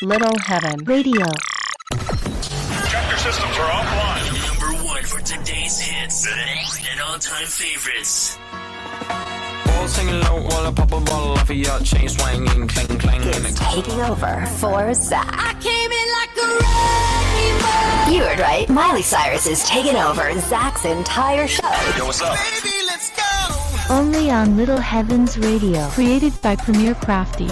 Little Heaven Radio. Tractor systems are offline. Number one for today's hits and all-time favorites. All singing low while I pop a bottle off of your chain swinging, clang clang. Is taking over for Zach. I came in like a wrecking ball. You heard right. Miley Cyrus is taking over Zach's entire show. Yo, what's up? Baby, let's go. Only on Little Heavens Radio. Created by Premier Crafty.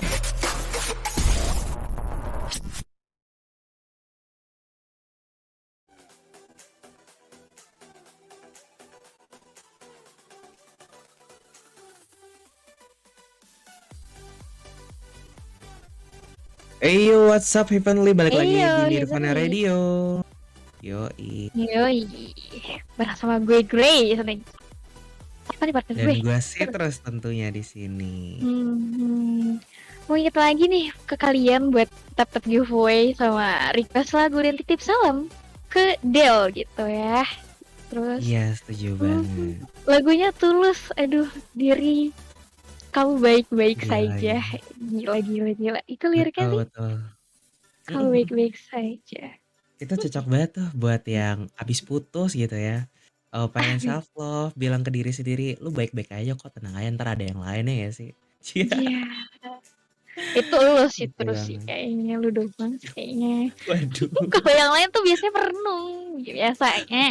Hey yo, what's up Heavenly? Balik lagi Heyo, di Nirvana Heavenly. Radio. Yoi. Yoi, bareng sama gue Grace nih. Apa nih partner Dan gue? gue terus tentunya di sini. Mau inget lagi nih ke kalian buat tap-tap giveaway sama request lagu dan titip salam ke Del gitu ya. Terus Iya, setuju banget. lagunya Tulus, aduh diri kamu baik-baik Gila, saja. Gila. Itu liriknya Betul, sih, betul. kamu baik-baik saja. Itu cocok banget tuh buat yang abis putus gitu ya. Oh, pengen self love, bilang ke diri sendiri, lu baik-baik aja kok, tenang aja, ntar ada yang lainnya ya sih. Cia. Iya. Itu lo sih Gitu terus sih banget. kayaknya lu doang sih kayaknya. Waduh, Kalau yang lain tuh biasanya merenung biasanya.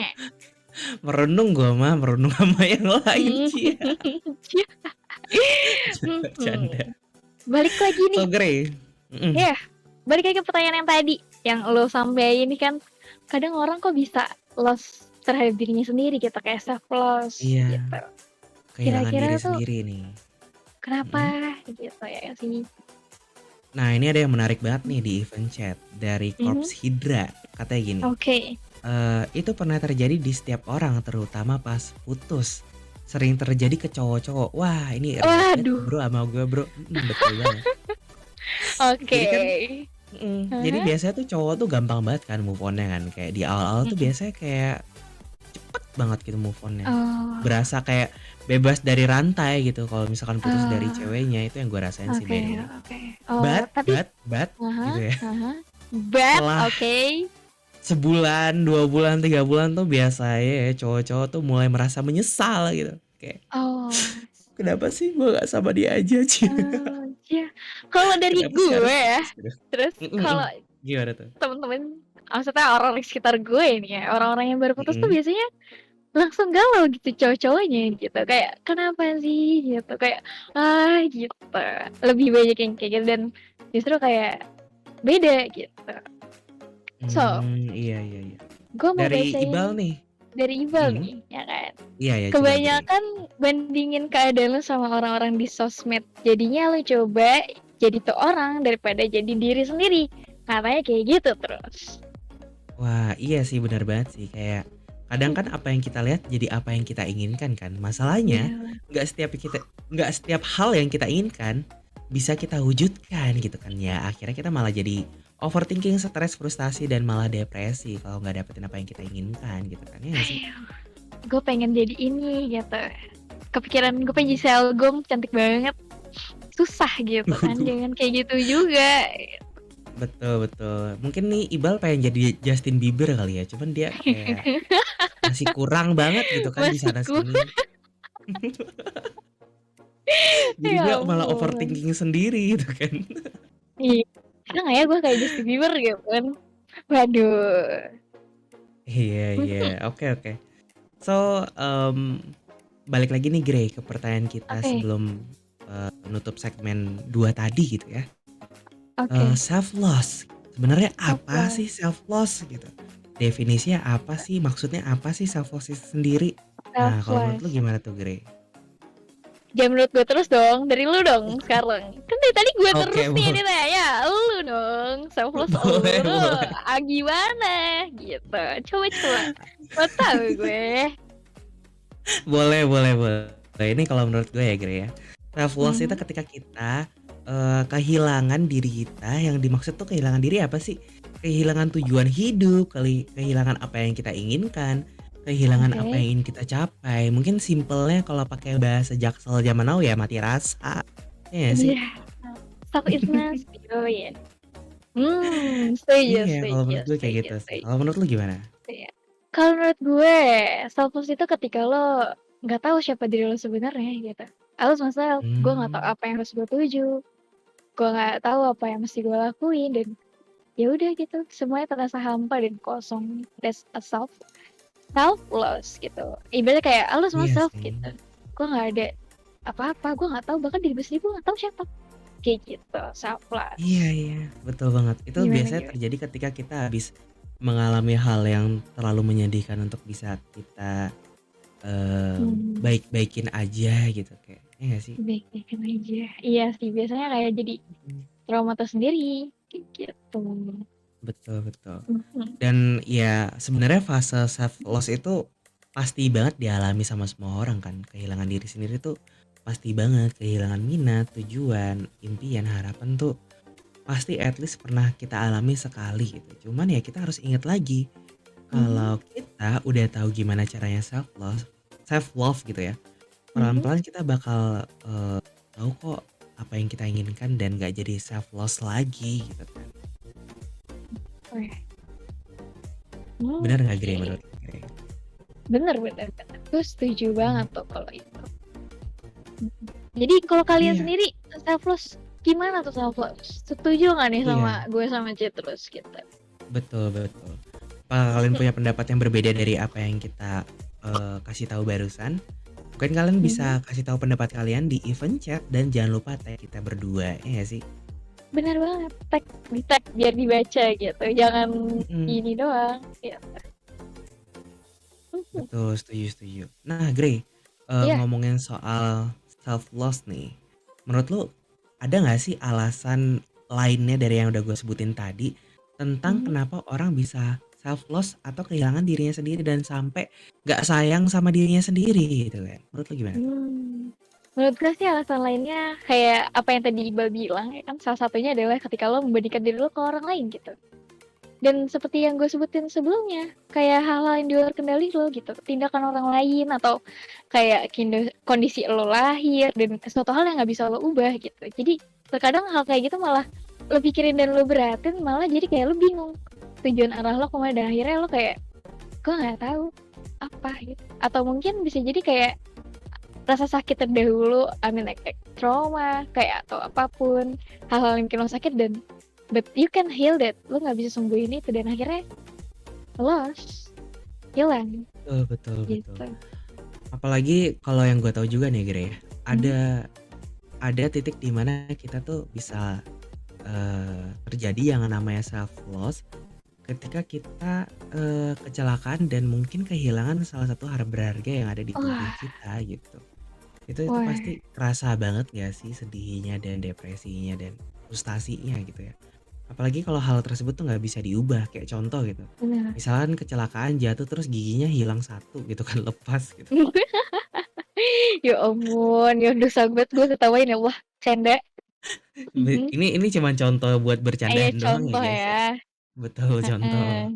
merenung gua mah, merenung sama yang lain, Cia. Canda. Balik lagi nih. So Grey. Ya, balik lagi ke pertanyaan yang tadi yang lo sampai ini kan kadang orang kok bisa lost terhadap dirinya sendiri gitu kayak self loss Iya. gitu. Kehilangan Kira-kira diri tuh sendiri nih. Kenapa gitu ya sih? Nah, ini ada yang menarik banget nih di event chat dari Corps Hydra. Katanya gini, Oke. itu pernah terjadi di setiap orang, terutama pas putus. Sering terjadi ke cowok-cowok. Wah, ini relate banget Waduh. bro sama gue bro. Betul banget. Oke. Jadi kan, jadi biasanya tuh cowok tuh gampang banget kan move on-nya kan. Kayak di awal-awal tuh biasanya kayak cepet banget gitu move on-nya. Oh. Berasa kayak bebas dari rantai gitu. Kalau misalkan putus dari Oh. ceweknya, itu yang gue rasain sih Oke, Ben ini. oke. Oh, But tapi gitu ya. But Setelah oke. sebulan, 2 bulan, 3 bulan tuh biasanya ya cowok-cowok tuh mulai merasa menyesal gitu. Kayak Oh. kenapa sih gue gak sama dia aja sih? Ya. Kalau dari Kenapa sih harus gue ya, putus gitu? terus kalau Gimana tuh? temen-temen, maksudnya orang di sekitar gue nih ya, orang-orang yang baru putus tuh Mm-mm. biasanya langsung galau gitu cowok-cowoknya gitu. Kayak kenapa sih gitu, kayak gitu. Lebih banyak yang kayak gitu dan justru kayak beda gitu. So, Iya. gue mau Dari bacain Ibal nih. dari Ibal Hmm. nih, ya kan. Iya ya, coba Grey. Kebanyakan bandingin keadaan lu sama orang-orang di sosmed. Jadinya lu coba jadi tuh orang daripada jadi diri sendiri. Katanya kayak gitu terus. Wah, iya sih benar banget sih. Kayak kadang kan apa yang kita lihat jadi apa yang kita inginkan kan. Masalahnya nggak setiap hal yang kita inginkan bisa kita wujudkan gitu kan ya. Akhirnya kita malah jadi overthinking, stres, frustasi, dan malah depresi kalau nggak dapetin apa yang kita inginkan gitu kan ya nggak sih? Gue pengen jadi ini gitu. Kepikiran gue pengen jadi selgom, cantik banget. Susah gitu kan, jangan kayak gitu juga. Betul. Mungkin nih Ibal pengen jadi Justin Bieber kali ya. Cuman dia kayak masih kurang banget gitu kan di Masih sana sini. Jadi Ya dia malah ampun. overthinking sendiri gitu kan. Iya. Karena nggak ya gue kayak Justin Bieber gitu kan. Waduh. Iya. Oke. So, balik lagi nih Grey ke pertanyaan kita Oke. sebelum menutup segmen 2 tadi gitu ya. Oke. Self loss. Sebenarnya apa Self-loss. sih self loss gitu? Definisinya apa sih? Maksudnya apa sih self loss itu sendiri? Nah, kalau menurut lu Self-loss. gimana tuh Grey? Jangan menurut gue terus dong, dari lu dong sekarang. Kan dari tadi gue Oke, terus nih boleh. ditanya, lu dong, self loss Boleh. lu, gimana gitu. Coba, mau tahu gue. Boleh. Ini kalau menurut gue ya Grey ya. Self loss itu ketika kita kehilangan diri kita. Yang dimaksud tuh kehilangan diri apa sih? Kehilangan tujuan hidup, kehilangan apa yang kita inginkan, kehilangan Oke. apa yang ingin kita capai. Mungkin simpelnya kalau pakai bahasa Jaksel zaman now ya mati rasa. Iya nggak sih? Iya, stuck is nasty, oh iya. Setuju Iya, kalau setuju menurut gue kayak setuju gitu sih. setuju. Kalau menurut lu gimana? Iya. Kalau menurut gue, self love itu ketika lo nggak tahu siapa diri lo sebenarnya gitu. I love myself, gue nggak tahu Mmm, apa yang harus gue tuju, gue nggak tahu apa yang mesti gue lakuin dan ya udah gitu, semuanya terasa hampa dan kosong. That's a self loss gitu. Ibaratnya kayak I lose iya myself sih. gitu. Gue nggak ada apa-apa, gue nggak tahu bahkan diri gue sendiri gue nggak tahu siapa. Kayak gitu, self Iya loss. iya, betul banget. Itu Gimana biasanya gimana? terjadi ketika kita habis mengalami hal yang terlalu menyedihkan untuk bisa kita, Hmm. baik-baikin aja gitu kayak iya nggak sih? Baik-baikin aja. Iya sih, biasanya kayak jadi Mhm, trauma tersendiri, kayak gitu. betul betul. Mhm. Dan ya sebenarnya fase self loss itu pasti banget dialami sama semua orang kan. Kehilangan diri sendiri tuh pasti banget, kehilangan minat, tujuan, impian, harapan tuh pasti at least pernah kita alami sekali gitu. Cuman ya kita harus ingat lagi Mhm. kalau kita udah tahu gimana caranya self love gitu ya. Mhm. Pelan-pelan kita bakal tahu kok apa yang kita inginkan dan gak jadi self loss lagi gitu kan. Wih, Bener gak Gray oke. menurut lo, Gray? Bener bener bener. Gue setuju Hmm, banget tuh kalau itu. Mhm. Jadi kalau kalian iya, sendiri self love gimana tuh self love? Setuju nggak nih iya, sama gue sama Citrus gitu? betul betul. Apakah kalian punya pendapat yang berbeda dari apa yang kita kasih tahu barusan? Mungkin kalian Mhm. bisa kasih tahu pendapat kalian di event chat dan jangan lupa tag kita berdua, ya gak sih? Bener banget, tag di tag biar dibaca gitu. Jangan Mhm, ini doang. Gitu. Mhm. betul, setuju setuju. Nah, Gray, Iya. ngomongin soal self loss nih, menurut lu ada nggak sih alasan lainnya dari yang udah gue sebutin tadi tentang Mhm. kenapa orang bisa self loss atau kehilangan dirinya sendiri dan sampai nggak sayang sama dirinya sendiri gitu kan? Menurut lu gimana tuh? Menurut gue sih alasan lainnya kayak apa yang tadi Iqbal bilang ya kan salah satunya adalah ketika lo membandingkan diri lo ke orang lain gitu. Dan seperti yang gue sebutin sebelumnya, kayak hal-hal yang di luar kendali lo gitu, tindakan orang lain atau kayak kondisi lo lahir dan suatu hal yang nggak bisa lo ubah gitu. Jadi terkadang hal kayak gitu malah lo pikirin dan lo beratin malah jadi kayak lo bingung tujuan arah lo kemana dan akhirnya lo kayak gue nggak tahu apa gitu. Atau mungkin bisa jadi kayak rasa sakit terdahulu, I mean like trauma, kayak atau apapun, hal-hal yang bikin lo sakit dan but you can heal that. Lo nggak bisa sembuhin itu dan akhirnya lost, hilang Betul betul betul. gitu. Apalagi kalau yang gue tahu juga nih Gray, Mhm. ada ada titik di mana kita tuh bisa terjadi yang namanya self loss ketika kita kecelakaan dan mungkin kehilangan salah satu harta berharga yang ada di tubuh Wah, kita gitu. Itu wah, pasti kerasa banget gak sih sedihnya dan depresinya dan frustasinya gitu ya. Apalagi kalau hal tersebut tuh nggak bisa diubah kayak contoh gitu. benar. Misalkan kecelakaan jatuh terus giginya hilang satu gitu kan lepas gitu. Ya ampun, ya dosa banget gue ketawain ya Allah, canda. Mhm. Ini cuman contoh buat Iya bercandaan doang ya contoh guys ya. ya. Betul contoh. Heeh.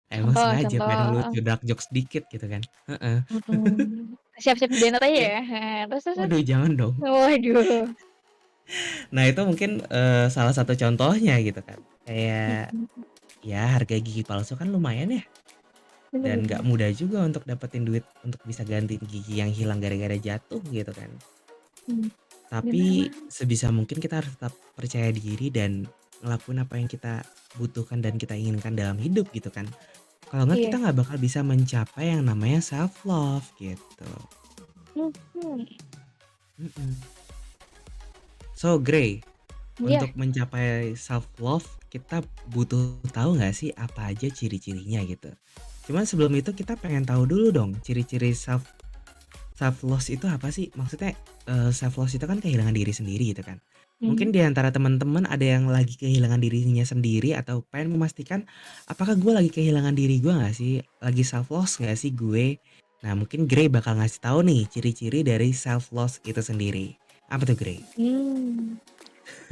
Emang Contoh, sengaja pengen lucu contoh. dark jokes dikit gitu kan. Heeh. Mhm. Siap-siap dibanat aja Oke. ya. Heeh, terus terus terus. Waduh jangan dong. Waduh. Nah itu mungkin salah satu contohnya gitu kan. Kayak Mhm. ya harga gigi palsu kan lumayan ya. Bener Dan nggak bener. mudah juga untuk dapetin duit untuk bisa gantiin gigi yang hilang gara-gara jatuh gitu kan. Mmm, bener Tapi banget. sebisa mungkin kita harus tetap percaya diri dan ngelakuin apa yang kita butuhkan dan kita inginkan dalam hidup gitu kan. Kalau nggak kita Iya. nggak bakal bisa mencapai yang namanya self love gitu. Mhm. Mhm. So Gray, Iya. untuk mencapai self love kita butuh tahu nggak sih apa aja ciri-cirinya gitu. Cuman sebelum itu kita pengen tahu dulu dong ciri-ciri self self loss itu apa sih? Maksudnya self loss itu kan kehilangan diri sendiri gitu kan. Mungkin Mhm. di antara teman-teman ada yang lagi kehilangan dirinya sendiri atau pengen memastikan apakah gue lagi kehilangan diri gue nggak sih? Lagi self loss nggak sih gue? Nah mungkin Gray bakal ngasih tahu nih ciri-ciri dari self loss itu sendiri. Apa tuh Gray? Mmm.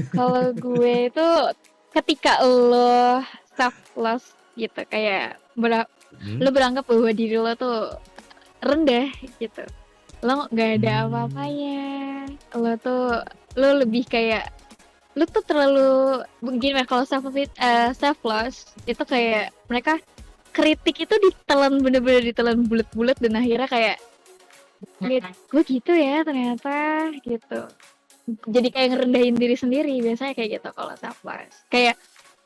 Kalau gue itu ketika lo self-love gitu, kayak Mhm. lo beranggap bahwa diri lo tuh rendah gitu. Lo nggak ada Mmm, apa-apanya, lo tuh lo lebih kayak lu tuh terlalu begini kalau self loss itu kayak mereka kritik itu ditelan bener-bener ditelan bulat-bulat dan akhirnya kayak gue gitu ya ternyata gitu. Jadi kayak ngerendahin diri sendiri biasanya kayak gitu kalau self loss. Kayak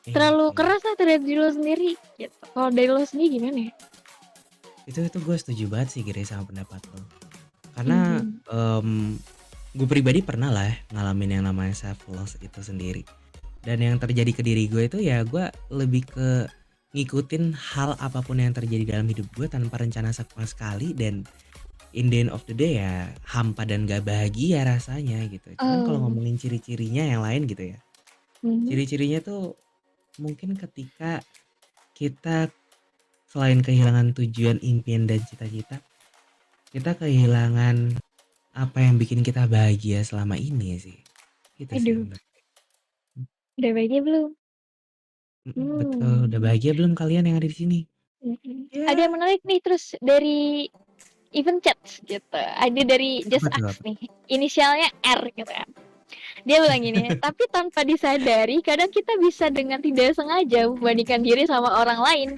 terlalu Iya. keras lah terhadap diri lo sendiri gitu. Kalau dari lo sendiri gimana ya? Itu gue setuju banget sih Grace sama pendapat lo. Karena gue pribadi pernah lah ngalamin yang namanya self loss itu sendiri. Dan yang terjadi ke diri gue itu ya gue lebih ke ngikutin hal apapun yang terjadi dalam hidup gue tanpa rencana sama sekali, dan in the end of the day ya hampa dan gak bahagia rasanya gitu. Cuman kalau Oh. ngomongin ciri-cirinya yang lain gitu ya. Mhm. Ciri-cirinya tuh mungkin ketika kita selain kehilangan tujuan, impian, dan cita-cita, kita kehilangan apa yang bikin kita bahagia selama ini sih. Gitu sih Aduh, menurut gue. udah bahagia belum? Betul. Udah Hmm. bahagia belum kalian yang ada di sini? Ada yang Ya. menarik nih terus dari Even Chats gitu. Ada dari Apa Just tuh? Ax nih. Inisialnya R gitu kan. Dia bilang gini, tapi tanpa disadari kadang kita bisa dengan tidak sengaja membandingkan diri sama orang lain.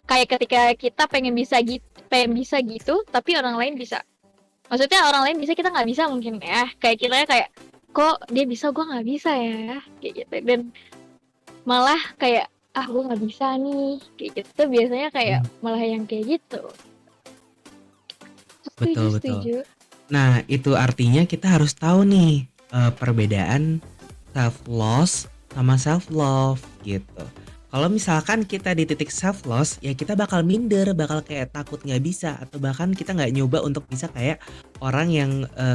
Kayak ketika kita pengen bisa gitu, tapi orang lain bisa. Maksudnya orang lain bisa, kita nggak bisa mungkin ya. Kayak kita kayak kok dia bisa, gue nggak bisa ya, kayak gitu. Dan malah kayak gue nggak bisa nih, kayak gitu. Biasanya kayak malah yang kayak gitu. Betul, betul. Setuju. Nah, itu artinya kita harus tahu nih perbedaan self loss sama self love gitu. Kalau misalkan kita di titik self loss, ya kita bakal minder, bakal kayak takut nggak bisa, atau bahkan kita nggak nyoba untuk bisa kayak orang yang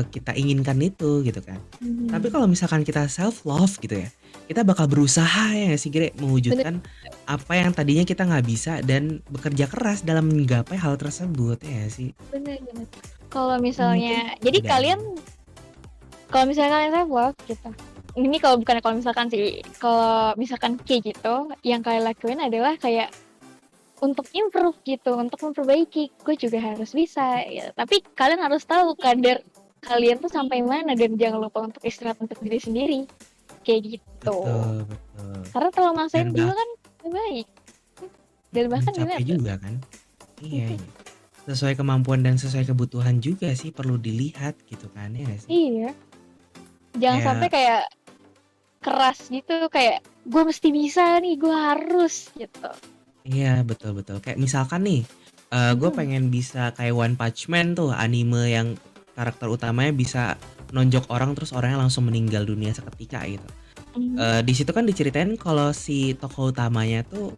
kita inginkan itu gitu kan. Tapi kalau misalkan kita self love gitu ya, kita bakal berusaha ya nggak sih Gre, mewujudkan apa yang tadinya kita nggak bisa dan bekerja keras dalam menggapai hal tersebut ya nggak sih. Bener. Kalau misalnya, jadi Udah. kalian, kalau misalnya kalian self love gitu, ini kalau bukan kalau misalkan sih, kalau misalkan kayak gitu, yang kalian lakuin adalah kayak untuk improve gitu, untuk memperbaiki, gue juga harus bisa ya. Tapi kalian harus tahu kadar kalian tuh sampai mana dan jangan lupa untuk istirahat untuk diri sendiri, kayak gitu. Betul. Karena kalau maksain Dan juga kan gak baik. Dan bahkan capek gimana tuh? juga kan. Iya. Sesuai kemampuan dan sesuai kebutuhan juga sih perlu dilihat gitu kan ya nggak sih. Iya. Jangan Kayak- sampai kayak keras gitu, kayak gue mesti bisa nih, gue harus gitu. Iya betul. Kayak misalkan nih, gue pengen bisa kayak One Punch Man tuh, anime yang karakter utamanya bisa nonjok orang terus orangnya langsung meninggal dunia seketika gitu. Di situ kan diceritain kalau si tokoh utamanya tuh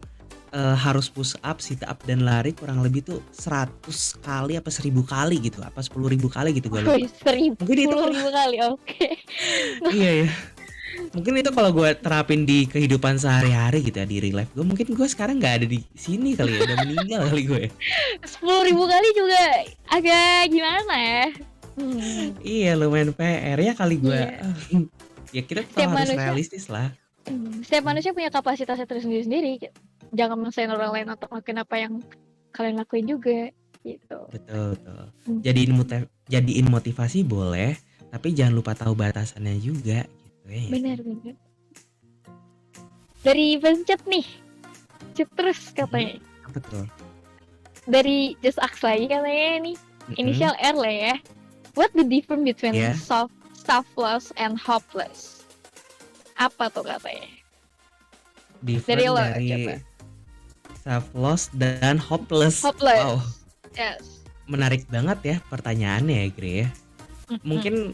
harus push up, sit up, dan lari kurang lebih tuh 100 kali apa 1000 kali gitu, apa 10.000 kali gitu gue lupa. Wih, 1000 Mungkin itu 10.000 kali, oke. Iya. Mungkin itu kalau gue terapin di kehidupan sehari-hari gitu ya, di real life gue, mungkin gue sekarang nggak ada di sini kali ya, udah meninggal kali gue. 10.000 kali juga agak gimana ya? Iya lumayan PR ya kali gue. Ya kita tetap Setiap harus manusia- realistis lah. Setiap manusia punya kapasitasnya sendiri-sendiri gitu. Jangan maksain orang lain untuk ngelakuin apa yang kalian lakuin juga gitu. Betul. Jadiin motivasi boleh, tapi jangan lupa tahu batasannya juga gitu ya. Benar. Dari pencet nih, chat terus katanya. Apa tuh? Dari Just Ax lagi katanya nih, inisial R lah ya. What the difference between Yeah. self-loss and hopeless? Apa tuh katanya? Different Dari lo, dari coba. self loss dan hopeless. Hopeless. Wow, Yes. menarik banget ya pertanyaannya ya Gre ya. Mungkin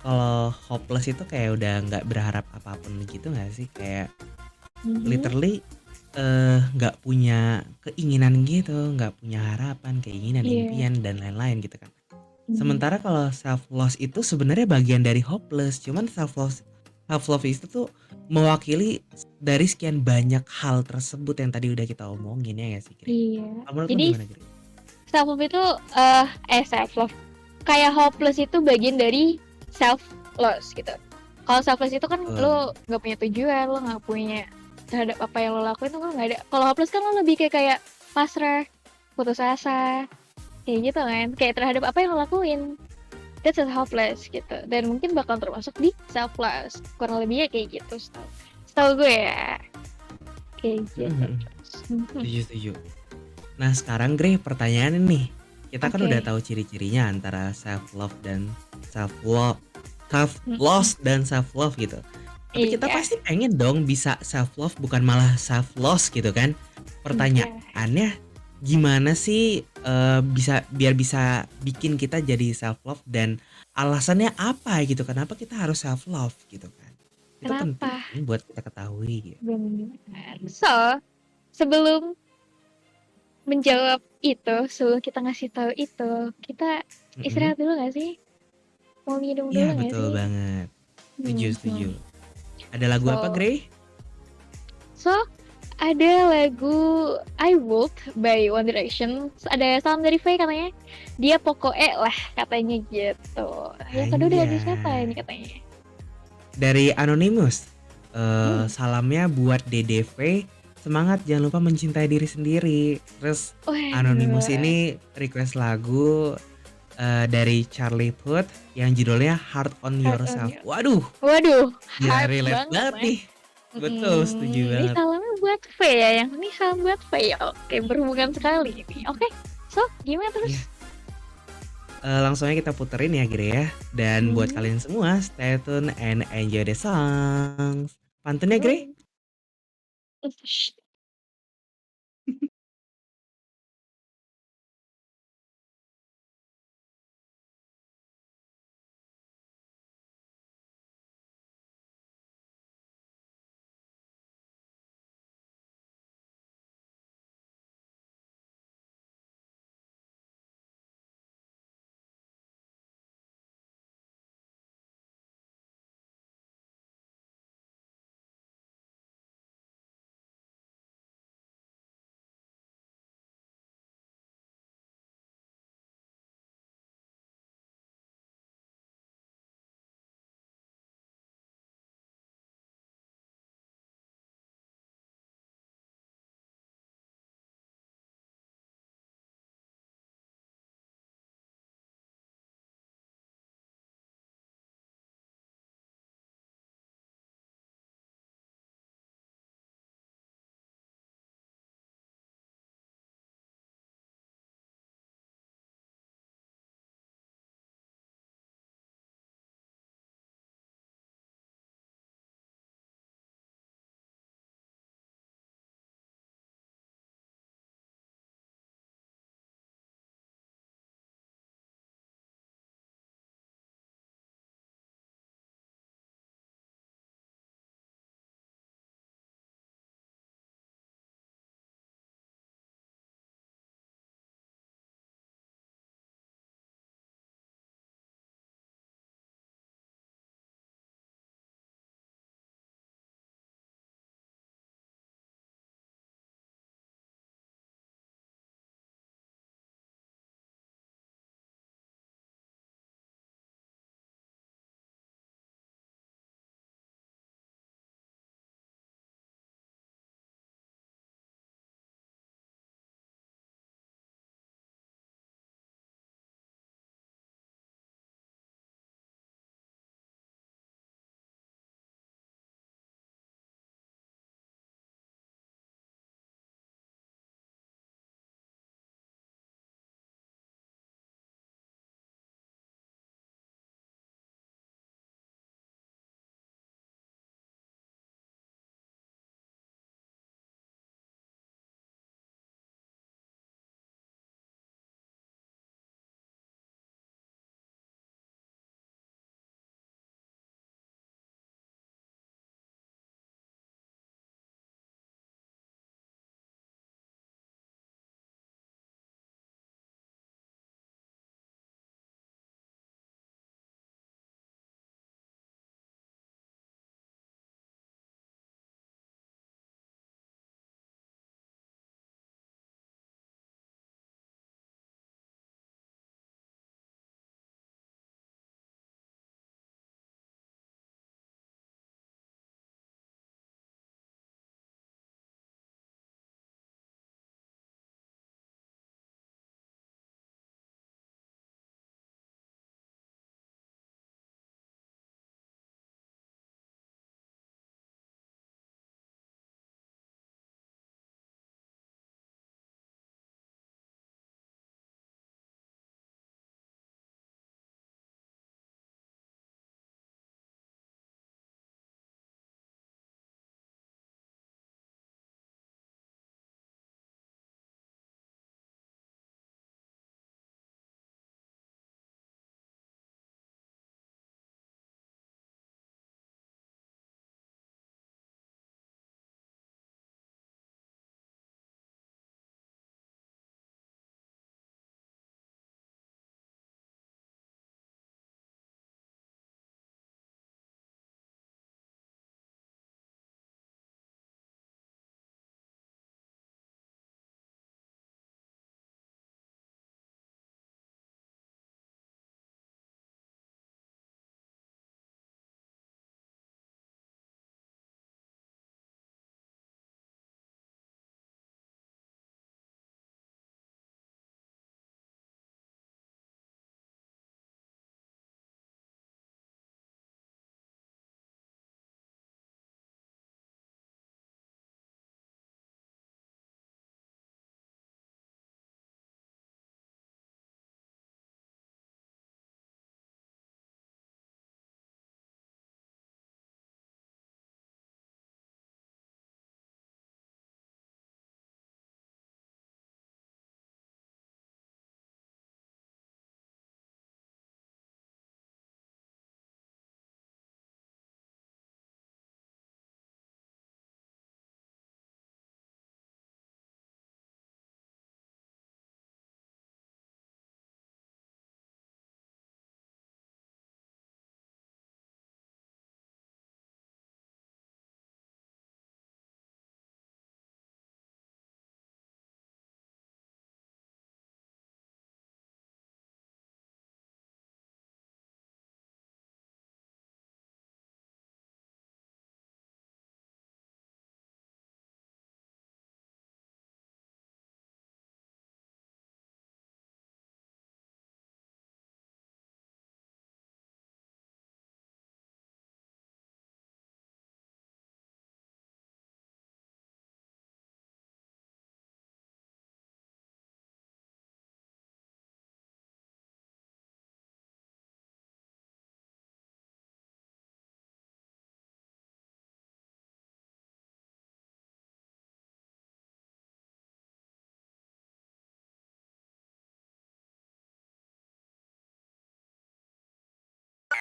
kalau hopeless itu kayak udah nggak berharap apapun gitu nggak sih, kayak literally nggak punya keinginan gitu, nggak punya harapan, keinginan, Iya. impian, dan lain-lain gitu kan. Sementara kalau self loss itu sebenarnya bagian dari hopeless, cuman self love itu tuh mewakili dari sekian banyak hal tersebut yang tadi udah kita omongin ya nggak sih Gre? Iya. Menurut lu Jadi gimana Gre? self love itu self love. Kayak hopeless itu bagian dari self loss gitu. Kalau self loss itu kan lo nggak punya tujuan, lo nggak punya terhadap apa yang lo lakuin tuh lo nggak ada. Kalau hopeless kan lo lebih kayak pasrah, putus asa, kayak gitu kan. Kayak terhadap apa yang lo lakuin. that's a helpless gitu, dan mungkin bakal termasuk di selfless, kurang lebihnya kayak gitu setahu gue ya, kayak gitu. Setuju. Nah sekarang Grey, pertanyaan nih, kita kan Oke. udah tahu ciri-cirinya antara self love dan self love, self loss dan self love gitu. Tapi kita Iya. pasti pengen dong bisa self love bukan malah self loss gitu kan. Pertanyaannya gimana sih biar bisa bikin kita jadi self love, dan alasannya apa gitu, kenapa kita harus self love gitu kan. Itu Kenapa? penting buat kita ketahui gitu. Benar. So, sebelum menjawab itu, sebelum kita ngasih tahu itu, kita istirahat dulu gak sih? Mau minum dulu Iya gak betul sih? banget. Setuju. Mhm. Ada lagu apa So, Grey? so ada lagu I Walk by One Direction. Ada salam dari Faye katanya. Dia pokoknya lah katanya gitu. Yang kedua dari siapa ini katanya? Dari Anonymous. Hmm. Salamnya buat DDV. Semangat, jangan lupa mencintai diri sendiri. Terus Anonymous ini request lagu dari Charlie Puth yang judulnya Heart on Heart on Yourself. You. Waduh, Hard relate banget ya. nih. Betul, setuju Ini banget. salamnya buat Faye ya, yang ini salam buat Faye. Oke, berhubungan sekali ini. Oke, so gimana terus? Iya. Langsung aja kita puterin ya Gire ya. Dan buat kalian semua, stay tune and enjoy the songs. Pantunnya Gire? Shh.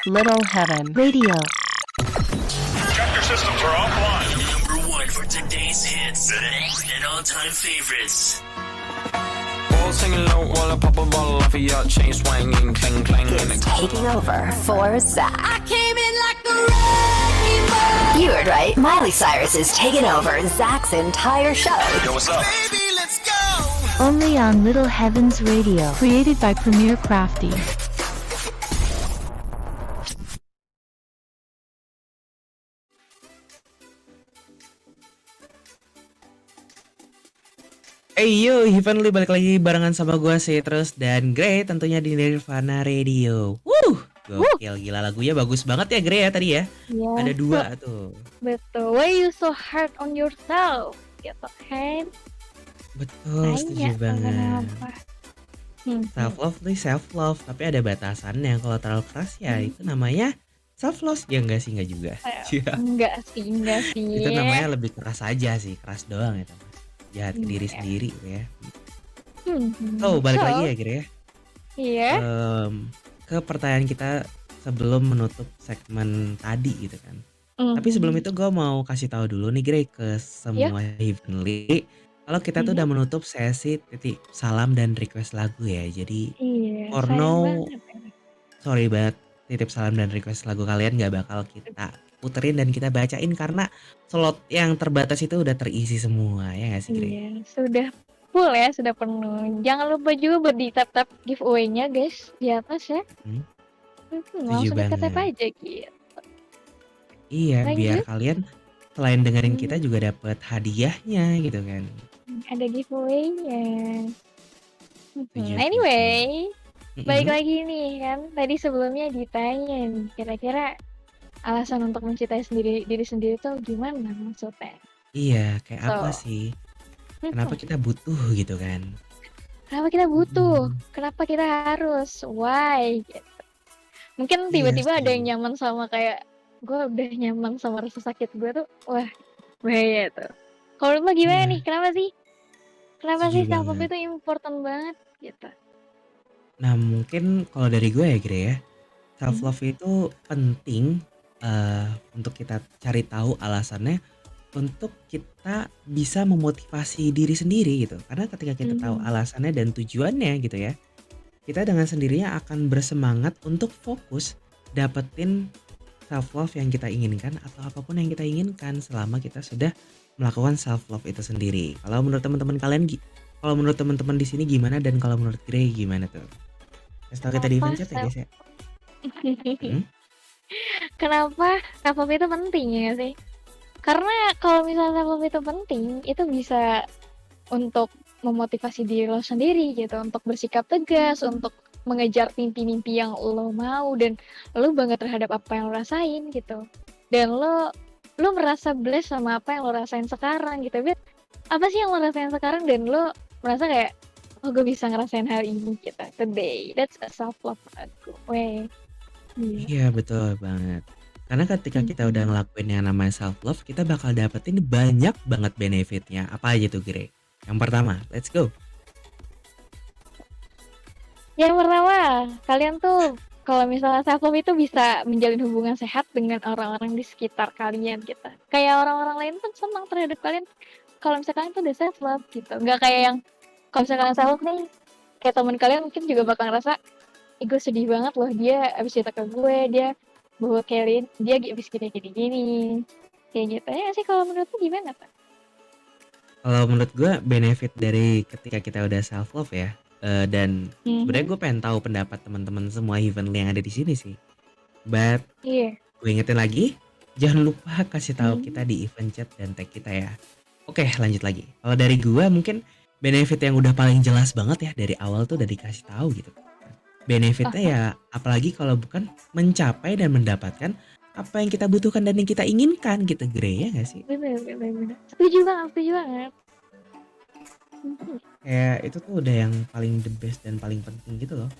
Little Heaven Radio. Chapter systems are offline. Number one for today's hits and all-time favorites. All singing low while I pop a bottle off of your chain swinging, clang clang. Is taking over for Zach. I came in like a wrecking ball. You heard right. Miley Cyrus is taking over Zach's entire show. Yo, what's up? Baby, let's go. Only on Little Heavens Radio. Created by Premier Crafty. Hey yo, Heavenly balik lagi barengan sama gue Citrus dan Grey tentunya di Nirvana Radio. Gokil, gila lagunya bagus banget ya Grey ya tadi ya. Ya, Ada dua tuh. betul. Why you so hard on yourself? Gitu kan? Betul, setuju Tanya banget. kenapa? Self love tuh self love, tapi ada batasannya. Kalau terlalu keras ya itu namanya self loss. Ya enggak sih, enggak juga. Iya. Enggak sih. Itu namanya lebih keras aja sih, keras doang itu. Jahat ke diri sendiri ya. Oh, balik lagi ya Grey ya. Iya. Ke pertanyaan kita sebelum menutup segmen tadi gitu kan. Tapi sebelum itu gue mau kasih tahu dulu nih Grey ke semua Heavenly. Kalau kita tuh udah menutup sesi titik salam dan request lagu ya. Jadi Iya, for sayang now, banget ya. sorry banget titip salam dan request lagu kalian gak bakal kita puterin dan kita bacain karena slot yang terbatas itu udah terisi semua ya gak sih Grey? Iya, sudah full ya, sudah penuh. Jangan lupa juga buat di tap-tap giveaway-nya guys di atas ya. Langsung di tap banget. aja gitu. Iya, biar Lanjut. kalian selain dengerin kita juga dapat hadiahnya gitu kan. Ada giveaway-nya. Setuju, Anyway, balik Mm-mm. lagi nih kan. Tadi sebelumnya ditanya nih, kira-kira alasan untuk mencintai diri sendiri tuh gimana maksudnya? Iya, kayak apa So, sih? Kenapa kita butuh gitu kan? kenapa kita butuh? Mm. Kenapa kita harus? Why? Gitu. Mungkin Iya tiba-tiba ada yang sih. nyaman sama kayak gue udah nyaman sama rasa sakit gue tuh, wah bahaya tuh. Kalau lo gimana Iya, nih? Kenapa sih? Kenapa setuju sih self love banget. itu important banget gitu? Nah, mungkin kalau dari gue ya Grey ya, self Hmm. love itu penting untuk kita cari tahu alasannya untuk kita bisa memotivasi diri sendiri gitu. Karena ketika kita tahu Hmm. alasannya dan tujuannya gitu ya, kita dengan sendirinya akan bersemangat untuk fokus dapetin self love yang kita inginkan atau apapun yang kita inginkan selama kita sudah melakukan self love itu sendiri. Kalau menurut teman-teman kalian, kalau menurut teman-teman di sini gimana dan kalau menurut Grey gimana tuh? Kasih tahu kita di Kenapa event chat ya self guys ya. Hmm? Kenapa self love itu penting ya sih? Karena kalau misalnya self love itu penting, itu bisa untuk memotivasi diri lo sendiri gitu, untuk bersikap tegas, untuk mengejar mimpi-mimpi yang lo mau dan lo bangga terhadap apa yang lo rasain gitu. Dan lo merasa blessed sama apa yang lo rasain sekarang gitu. Bet, apa sih yang lo rasain sekarang dan lo merasa kayak oh gue bisa ngerasain hal ini gitu today. That's a self love menurutku. Weh. Iya. Iya betul banget. Karena ketika kita udah ngelakuin yang namanya self love, kita bakal dapetin banyak banget benefitnya. Apa aja tuh Grey? Yang pertama, let's go. Yang pertama, kalian tuh kalau misalnya self love itu bisa menjalin hubungan sehat dengan orang-orang di sekitar kalian gitu. Kayak orang-orang lain pun senang terhadap kalian kalau misalnya kalian tuh udah self love gitu. Nggak kayak yang kalau misalnya kalian self love nih, kayak teman kalian mungkin juga bakal ngerasa, ih gue sedih banget loh dia abis cerita ke gue, dia bawa kalian, dia abis gini. Kayak gitu ya sih kalau menurutmu gimana Pak? Kalau menurut gue benefit dari ketika kita udah self love ya, dan sebenarnya gue pengen tahu pendapat teman-teman semua Heavenly yang ada di sini sih. But Iya. gue ingetin lagi, jangan lupa kasih tahu kita di event chat dan tag kita ya. Oke, lanjut lagi. Kalau dari gue mungkin benefit yang udah paling jelas banget ya dari awal tuh udah dikasih tahu gitu. Benefitnya ya apalagi kalau bukan mencapai dan mendapatkan apa yang kita butuhkan dan yang kita inginkan gitu Grey, ya gak sih? Bener. Setuju banget. Kayak itu tuh udah yang paling the best dan paling penting gitu loh.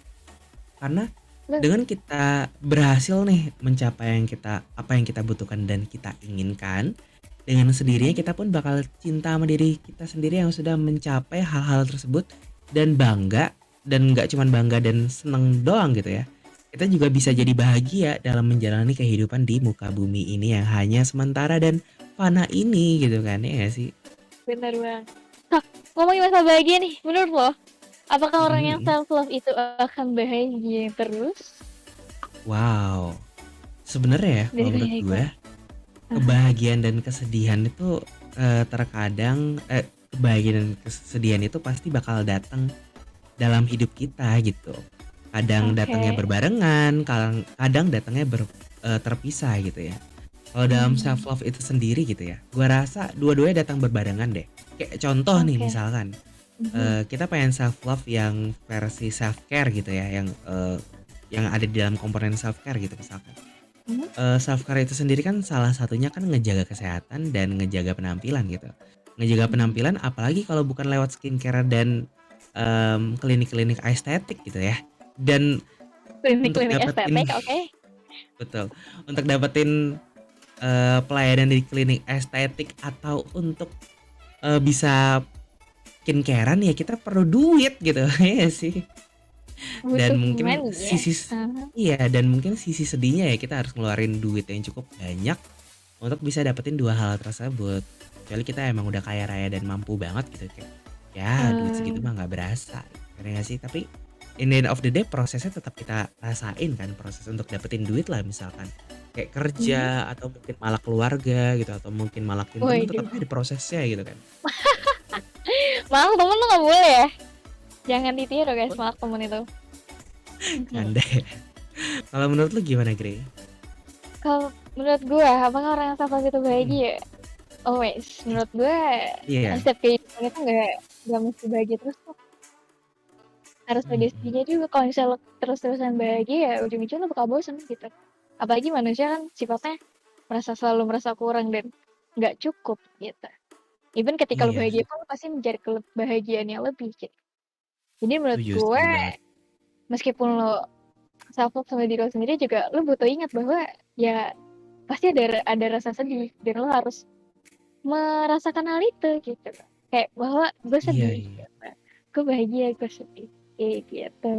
Karena dengan kita berhasil nih mencapai apa yang kita butuhkan dan kita inginkan, dengan sendirinya kita pun bakal cinta sama diri kita sendiri yang sudah mencapai hal-hal tersebut dan bangga, dan gak cuman bangga dan seneng doang gitu ya, kita juga bisa jadi bahagia dalam menjalani kehidupan di muka bumi ini yang hanya sementara dan fana ini gitu kan, ya nggak sih? Bener banget. Nah, ngomongin masalah bahagia nih, menurut lo, apakah orang yang Mhm. self love itu akan bahagia terus? Wow, sebenarnya ya Dari kalau menurut kayak gue, Aha. kebahagiaan dan kesedihan itu terkadang kebahagiaan dan kesedihan itu pasti bakal datang dalam hidup kita gitu. Kadang datangnya Oke. berbarengan, kadang datangnya terpisah gitu ya. Kalau dalam Hmm. self love itu sendiri gitu ya, gua rasa dua-duanya datang berbarengan deh. Kayak contoh nih Oke. misalkan, Mhm. kita pengen self love yang versi self care gitu ya, yang ada di dalam komponen self care gitu misalkan. Mhm. Self care itu sendiri kan salah satunya kan ngejaga kesehatan dan ngejaga penampilan gitu. Ngejaga Mhm. penampilan apalagi kalau bukan lewat skincare dan klinik-klinik estetik gitu ya. Dan untuk Klinik-klinik dapetin estetik, oke. betul, untuk dapetin pelayanan di klinik estetik atau untuk bisa skincare-an ya kita perlu duit gitu, ya nggak sih? Dan Butuh mungkin money ya. Aha. iya, dan mungkin sisi sedihnya ya kita harus ngeluarin duit yang cukup banyak untuk bisa dapetin dua hal tersebut. Kecuali kita emang udah kaya raya dan mampu banget gitu kayak, ya duit segitu Hmm. mah nggak berasa, ngerti nggak sih? Tapi in the end of the day prosesnya tetap kita rasain kan, proses untuk dapetin duit lah misalkan. Kayak Mhm. kerja atau mungkin malak keluarga gitu atau mungkin malakin temen tetap Waduh. aja ada prosesnya gitu kan. Malah temen tuh nggak boleh ya. Jangan ditiru guys, malah temen itu. Mhm. Canda ya. Kalau menurut lu gimana, Gray? Kalau menurut gue, apakah orang yang self love itu Mhm. bahagia? Always. Menurut gue, Iya. setiap kehidupan itu nggak mesti bahagia terus kok. Harus ada Mhm. sedihnya juga. Kalau misalnya lo terus-terusan bahagia, ya ujung-ujungnya lo bakal bosan gitu. Apalagi manusia kan sifatnya selalu merasa kurang dan nggak cukup gitu. Even ketika lo Iya, bahagia pun lo pasti mencari kebahagiaan yang lebih gitu. Jadi menurut gue, setuju banget. meskipun lo self love sama diri lo sendiri juga, lo butuh ingat bahwa ya pasti ada rasa sedih dan lo harus merasakan hal itu gitu. Kayak bahwa gue Iya, sedih, iya. gitu. Gue bahagia, gue sedih, kayak gitu.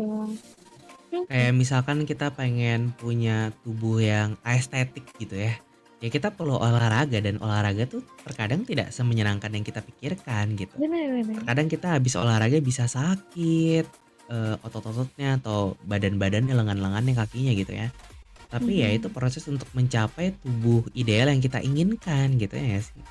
Kayak misalkan kita pengen punya tubuh yang estetik gitu ya. Ya kita perlu olahraga dan olahraga tuh terkadang tidak semenyenangkan yang kita pikirkan gitu. Benar-benar. Terkadang kita habis olahraga bisa sakit, otot-ototnya atau badan-badannya, lengan-lengannya, kakinya gitu ya. Tapi ya itu proses untuk mencapai tubuh ideal yang kita inginkan gitu ya nggak sih?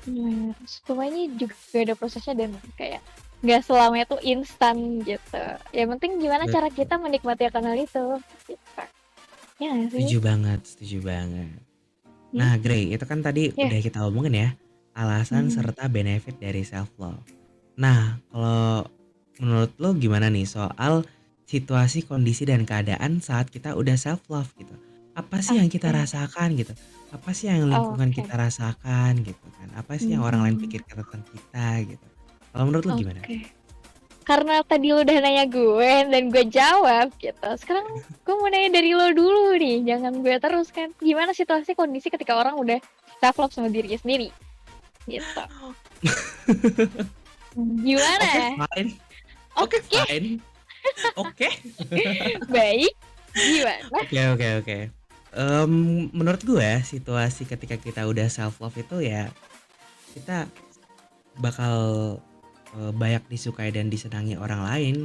Benar. Semuanya juga ada prosesnya dan kayak nggak selamanya tuh instan gitu. Yang penting gimana cara Betul. kita menikmati akan hal itu. Gitu. Ya nggak sih? Setuju banget, setuju banget. Hmm? Nah, Grey, itu kan tadi Ya. udah kita omongin ya, alasan Hmm. serta benefit dari self love. Nah, kalau menurut lo gimana nih soal situasi, kondisi dan keadaan saat kita udah self love gitu? Apa sih yang kita Oke. rasakan gitu? Apa sih yang lingkungan Oke. kita rasakan gitu kan? Apa sih yang orang lain Mhm. pikirkan tentang kita gitu? Kalau menurut lo gimana? Oke. Karena tadi lo udah nanya gue dan gue jawab gitu. Sekarang gue mau nanya dari lo dulu nih. Jangan gue terus kan. Gimana situasi kondisi ketika orang udah self love sama dirinya sendiri? Gitu. Oke, Gimana? fine. Oke, Oke. fine. Oke. Baik. Gimana? Oke. Menurut gue situasi ketika kita udah self love itu ya kita bakal banyak disukai dan disenangi orang lain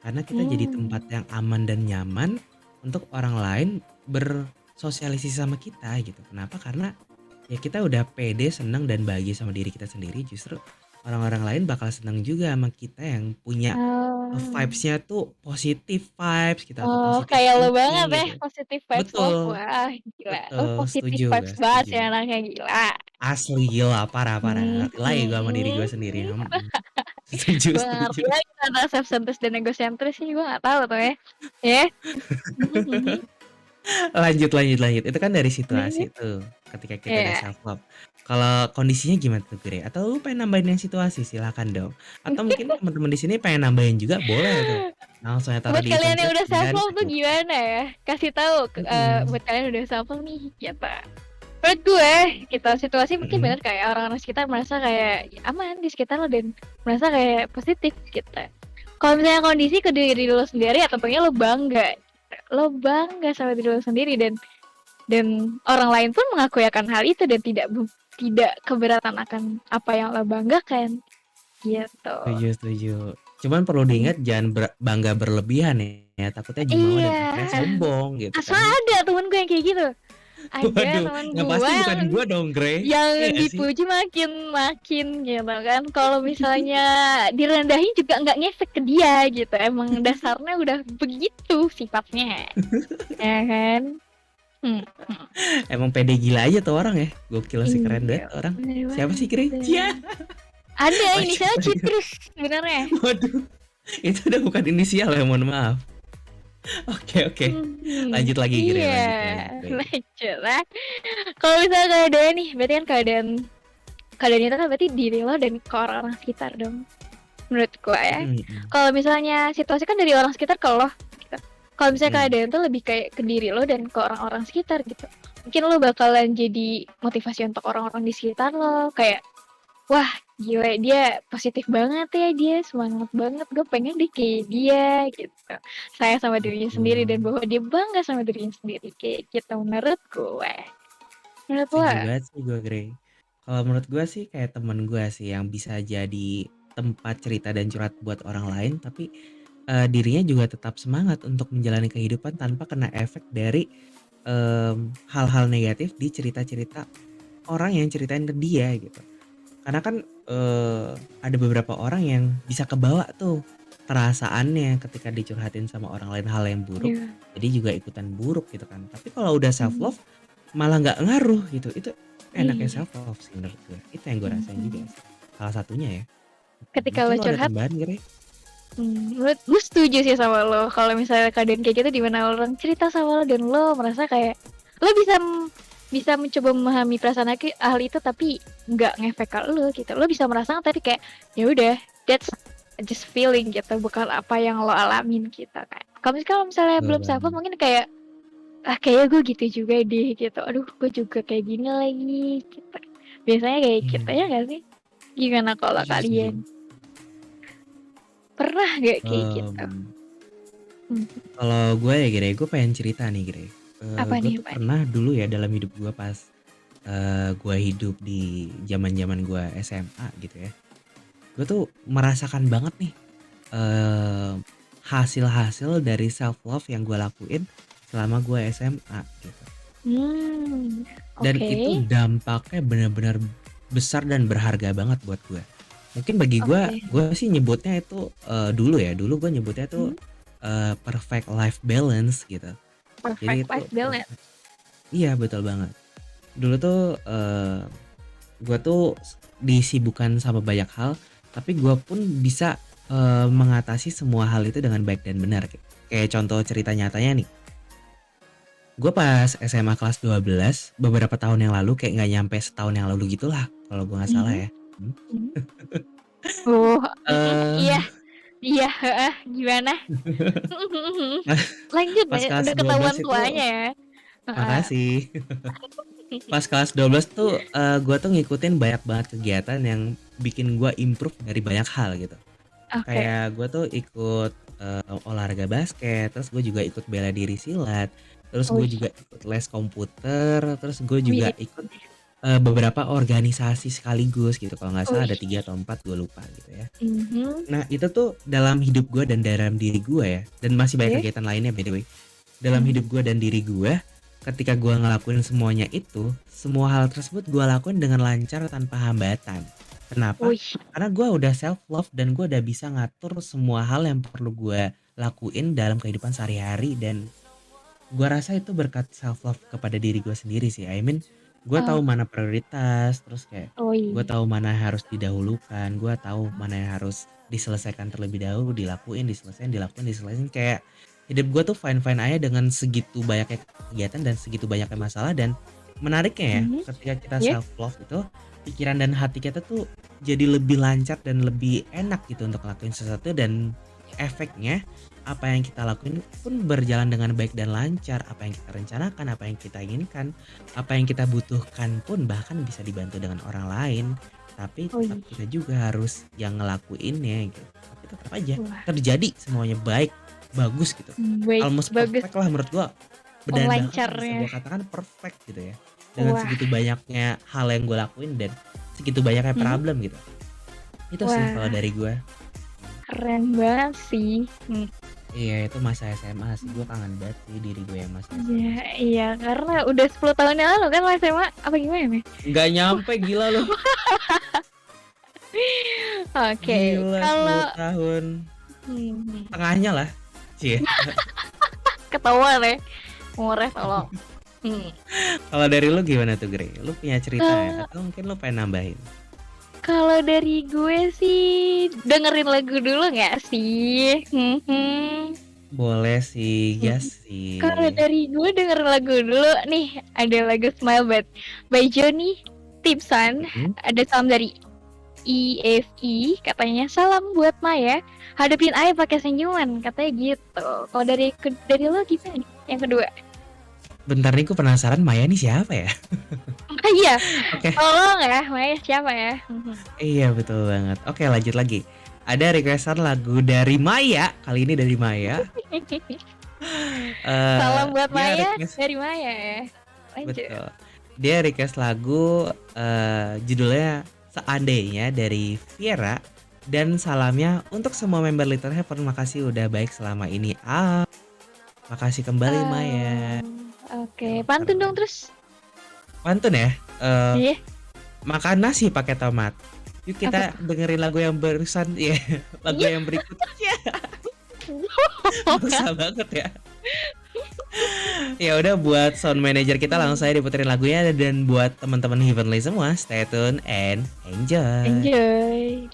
karena kita jadi tempat yang aman dan nyaman untuk orang lain bersosialisasi sama kita gitu. Kenapa? Karena ya kita udah pede, senang dan bahagia sama diri kita sendiri. Justru orang-orang lain bakal senang juga sama kita yang punya vibes-nya tuh positive vibes gitu atau Oh, positive kayak lo banget thinking ya, gitu. positive vibes love. Betul, Wah, gila. Lo betul, positive setuju vibes gue, banget setuju. sih anaknya, gila. Asli gila, parah, relay gue sama diri gue sendiri. Setuju, Gue gak setuju. ngerti lagi antara self-centered dan egocentris sih, gue gak tahu tuh ya. Ya. Lanjut. Itu kan dari situasi tuh, ketika kita udah Iya. self love. Kalau kondisinya gimana tuh, Gre? Atau lu pengen nambahin yang situasi? Silakan dong. Atau mungkin teman-teman di sini pengen nambahin juga boleh tuh. Langsung aja taruh Buat di kalian event yang chat udah self dan love tuh ikut. gimana ya? Kasih tahu Mhm, buat kalian yang udah self love nih, gitu. Menurut gue, kita situasi mungkin mhm. bener kayak orang-orang sekitar merasa kayak aman di sekitar lo dan merasa kayak positif gitu. Kalau misalnya kondisi ke diri lo sendiri atau pengen lo bangga gitu. lo bangga sama diri lo sendiri, dan orang lain pun mengakui akan hal itu dan tidak keberatan akan apa yang lo banggakan gitu. Setuju. Cuman perlu diingat jangan bangga berlebihan ya. Takutnya jumawa dan akhirnya Iya. sombong gitu Asal kan. ada temen gue yang kayak gitu. Ada Waduh, temen yang gue pasti bukan yang gua dong, Grey. yang Iya gak sih? dipuji makin gitu kan. Kalau misalnya direndahin juga nggak ngefek ke dia gitu. Emang dasarnya udah begitu sifatnya. Ya kan? Hmm. Emang pede gila aja tuh orang ya. Gokil sih, keren Iya, banget orang. bener Siapa sih, Grey? banget. Cia. Ada Oh, inisialnya siapa ya? Citrus sebenarnya. Waduh. Itu udah bukan inisial ya, mohon maaf. Oke. Lanjut lagi, Grey. Iya, lanjut lah. Kalau misalnya keadaan nih, berarti kan keadaan itu kan berarti diri lo dan ke orang-orang sekitar dong. Menurut gue ya. Kalau misalnya situasi kan dari orang sekitar ke lo gitu. Kalau misalnya keadaan tuh lebih kayak ke diri lo dan ke orang-orang sekitar gitu. Mungkin lo bakalan jadi motivasi untuk orang-orang di sekitar lo. Kayak, wah gila dia positif banget ya, dia semangat banget, gue pengen deh kayak dia gitu. Sayang sama dirinya sendiri dan bahwa dia bangga sama dirinya sendiri kayak gitu menurut gue. Menurut lo? Setuju banget sih gue, Grey. Kalau menurut gue sih kayak temen gue sih yang bisa jadi tempat cerita dan curhat buat orang lain, tapi dirinya juga tetap semangat untuk menjalani kehidupan tanpa kena efek dari hal-hal negatif di cerita-cerita orang yang ceritain ke dia gitu. Karena kan ada beberapa orang yang bisa kebawa tuh perasaannya ketika dicurhatin sama orang lain hal yang buruk, Iya. jadi juga ikutan buruk gitu kan. Tapi kalau udah self love malah nggak ngaruh gitu. Itu enaknya Iya. self love sih menurut gue. Itu yang gue rasain juga sih. Salah satunya ya. Ketika Mungkin lo lo ada curhat, tambahan, Grey? gue setuju sih sama lo. Kalau misalnya keadaan kayak gitu dimana orang cerita sama lo dan lo merasa kayak lo bisa mencoba memahami perasaan hal itu tapi nggak ngefek ke lo gitu. Lo bisa merasakan tapi kayak ya udah, that's just feeling gitu, bukan apa yang lo alamin gitu kan. Kalau misalnya belum self love mungkin kayak kayaknya gue gitu juga deh gitu. Aduh, gue juga kayak gini lagi gitu. Biasanya kayak gitu ya nggak sih? Gimana kalau Setuju. kalian? Pernah gak kayak gitu? Kalau gue ya, Grey, gue pengen cerita nih, Grey. Apa Gue nih, tuh apa nih? pernah dulu ya dalam hidup gue pas gue hidup di zaman gue SMA gitu ya. Gue tuh merasakan banget nih hasil-hasil dari self love yang gue lakuin selama gue SMA gitu. Dan itu Oke. dampaknya benar-benar besar dan berharga banget buat gue. Mungkin bagi gue sih nyebutnya itu dulu gue nyebutnya itu perfect life balance gitu. Jadi Perfect life balance. Iya, betul banget. Dulu tuh gue tuh disibukkan sama banyak hal, tapi gue pun bisa mengatasi semua hal itu dengan baik dan benar. Kayak contoh cerita nyatanya nih. Gue pas SMA kelas 12 beberapa tahun yang lalu, kayak nggak nyampe setahun yang lalu gitulah kalau gue nggak salah ya. Oh, Eh, iya, gimana? Lanjut, Pas kelas udah 12 ketahuan itu, tuanya ya. makasih. Pas kelas 12 tuh gue tuh ngikutin banyak banget kegiatan yang bikin gue improve dari banyak hal gitu. Oke. Kayak gue tuh ikut olahraga basket, terus gue juga ikut bela diri silat, terus gue Wih. juga ikut les komputer, terus gue juga Wih. ikut beberapa organisasi sekaligus gitu. Kalau nggak salah ada Wih. 3 atau 4, gue lupa gitu ya. Mhm. Nah itu tuh dalam hidup gue dan dalam diri gue ya, dan masih banyak Oke. kegiatan lainnya by the way. Dalam hidup gue dan diri gue, ketika gue ngelakuin semuanya itu, semua hal tersebut gue lakuin dengan lancar tanpa hambatan. Kenapa? Wih. Karena gue udah self love dan gue udah bisa ngatur semua hal yang perlu gue lakuin dalam kehidupan sehari-hari, dan gue rasa itu berkat self love kepada diri gue sendiri sih. I mean, gue tahu mana prioritas, terus kayak gue tahu mana yang harus didahulukan, gue tahu mana yang harus diselesaikan terlebih dahulu, dilakuin, diselesain. Kayak hidup gue tuh fine-fine aja dengan segitu banyaknya kegiatan dan segitu banyaknya masalah. Dan menariknya ya, ketika kita self love itu, pikiran dan hati kita tuh jadi lebih lancar dan lebih enak gitu untuk ngelakuin sesuatu, dan efeknya apa yang kita lakuin pun berjalan dengan baik dan lancar. Apa yang kita rencanakan, apa yang kita inginkan, apa yang kita butuhkan pun bahkan bisa dibantu dengan orang lain. Tapi tetap kita juga harus yang ngelakuinnya gitu. Tapi tetap aja terjadi semuanya baik bagus gitu. Baik, Almost bagus perfect lah menurut gua. Dan bahkan bisa lancarnya. gua katakan perfect gitu ya. Dengan Wah, segitu banyaknya hal yang gue lakuin dan segitu banyaknya mhm, problem gitu. Itu sih kalau wah, dari gua. keren banget sih. Iya itu masa SMA sih, gue kangen banget sih diri gue yang masa Iya, SMA. iya, karena udah 10 tahun yang lalu kan lo SMA, apa gimana? Nggak nyampe gila lu. Oke, Gila 10 kalau tahun. mhm, Tengahnya lah. Cie. ketahuan ya, umurnya tolong. Hmm. Kalau dari lu gimana tuh Gre? Lu punya cerita ya? Kalau Atau mungkin lu pengen nambahin? kalau dari gue sih dengerin lagu dulu nggak sih? Boleh sih, Mhm. gas Kalau sih. dari gue dengerin lagu dulu nih, ada lagu Smile by Johnny Tipson, Mhm. ada salam dari EFE, katanya salam buat Maya, hadapin aja pakai senyuman, katanya gitu. Kalau dari lo gimana nih? Yang kedua? Bentar nih gue penasaran Maya nih siapa ya? Ah iya, Oke, tolong ya, Maya siapa ya? iya betul banget. Oke lanjut lagi. Ada requestan lagu dari Maya, kali ini dari Maya. Salam buat Dia Maya request dari Maya ya. Lanjut. betul. Dia request lagu judulnya Seandainya dari Viera dan salamnya untuk semua member Little Heaven. Makasih udah baik selama ini. Makasih kembali Maya. Oke, Pinter. pantun dong terus. Pantun ya. Eh, Iya, makan nasi pakai tomat. Yuk apa kita tuh? dengerin lagu yang barusan ya, lagu Iya. yang berikut. Susah banget ya. Ya udah buat sound manager kita langsung saya diputerin lagunya dan buat teman-teman Heavenly semua stay tune and enjoy. Enjoy.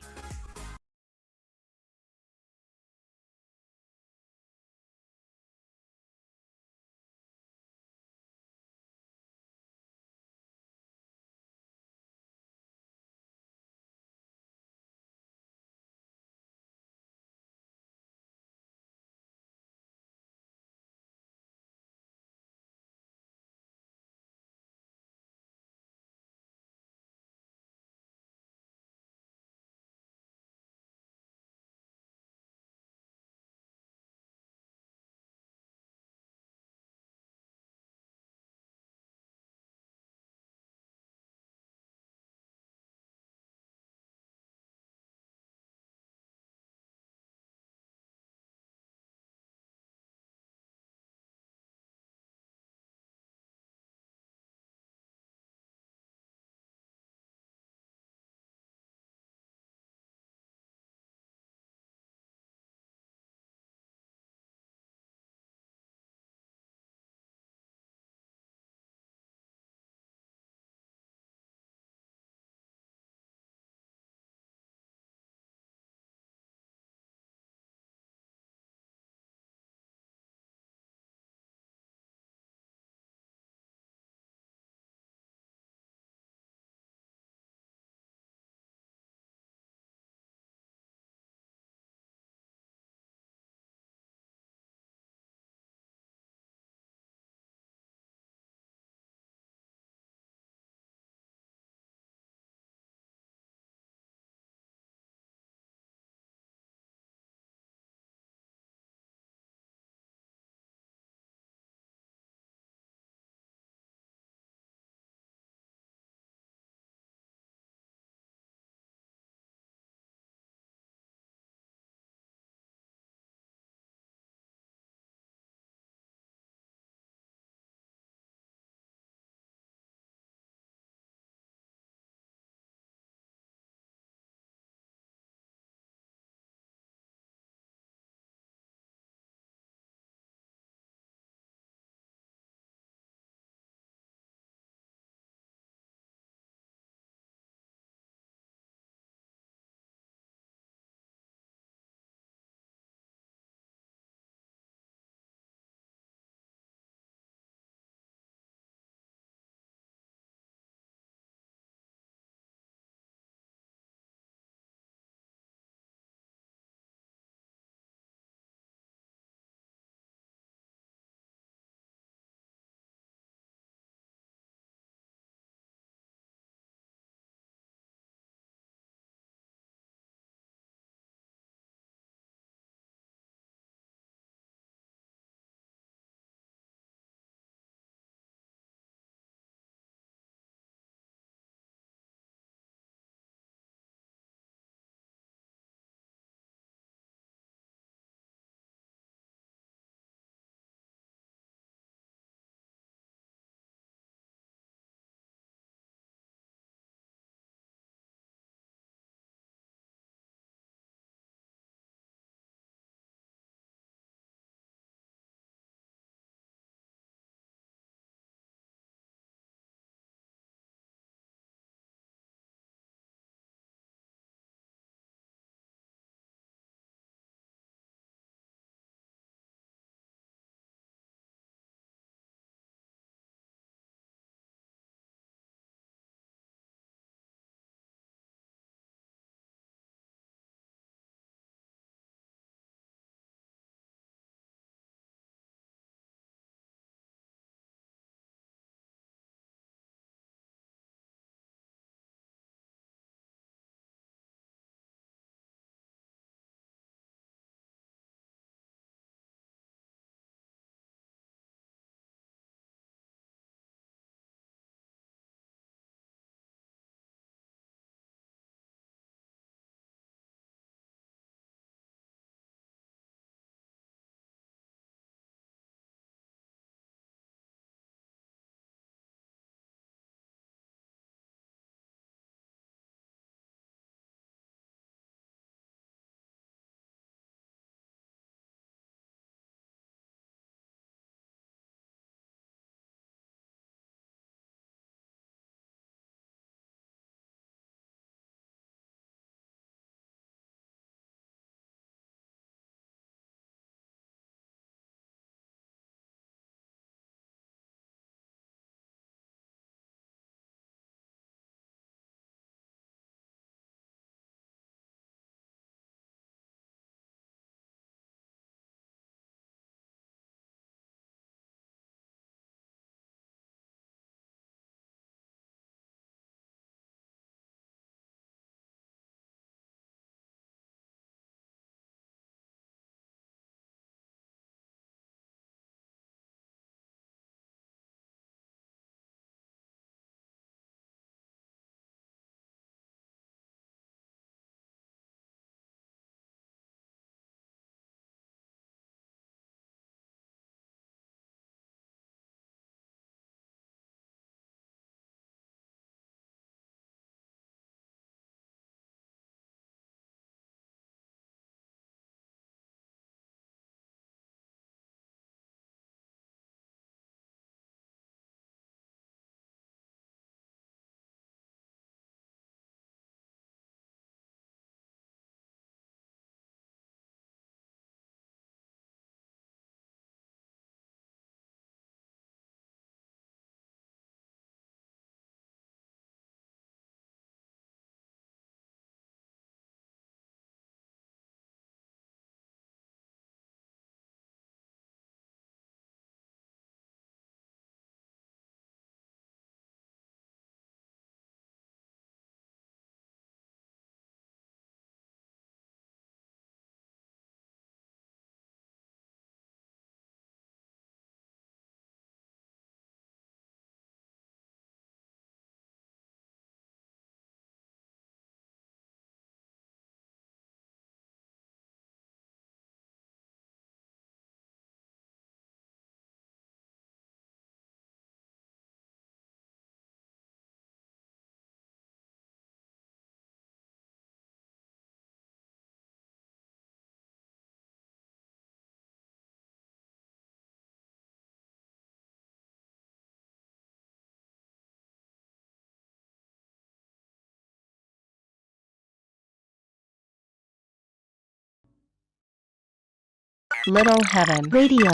Little Heaven Radio.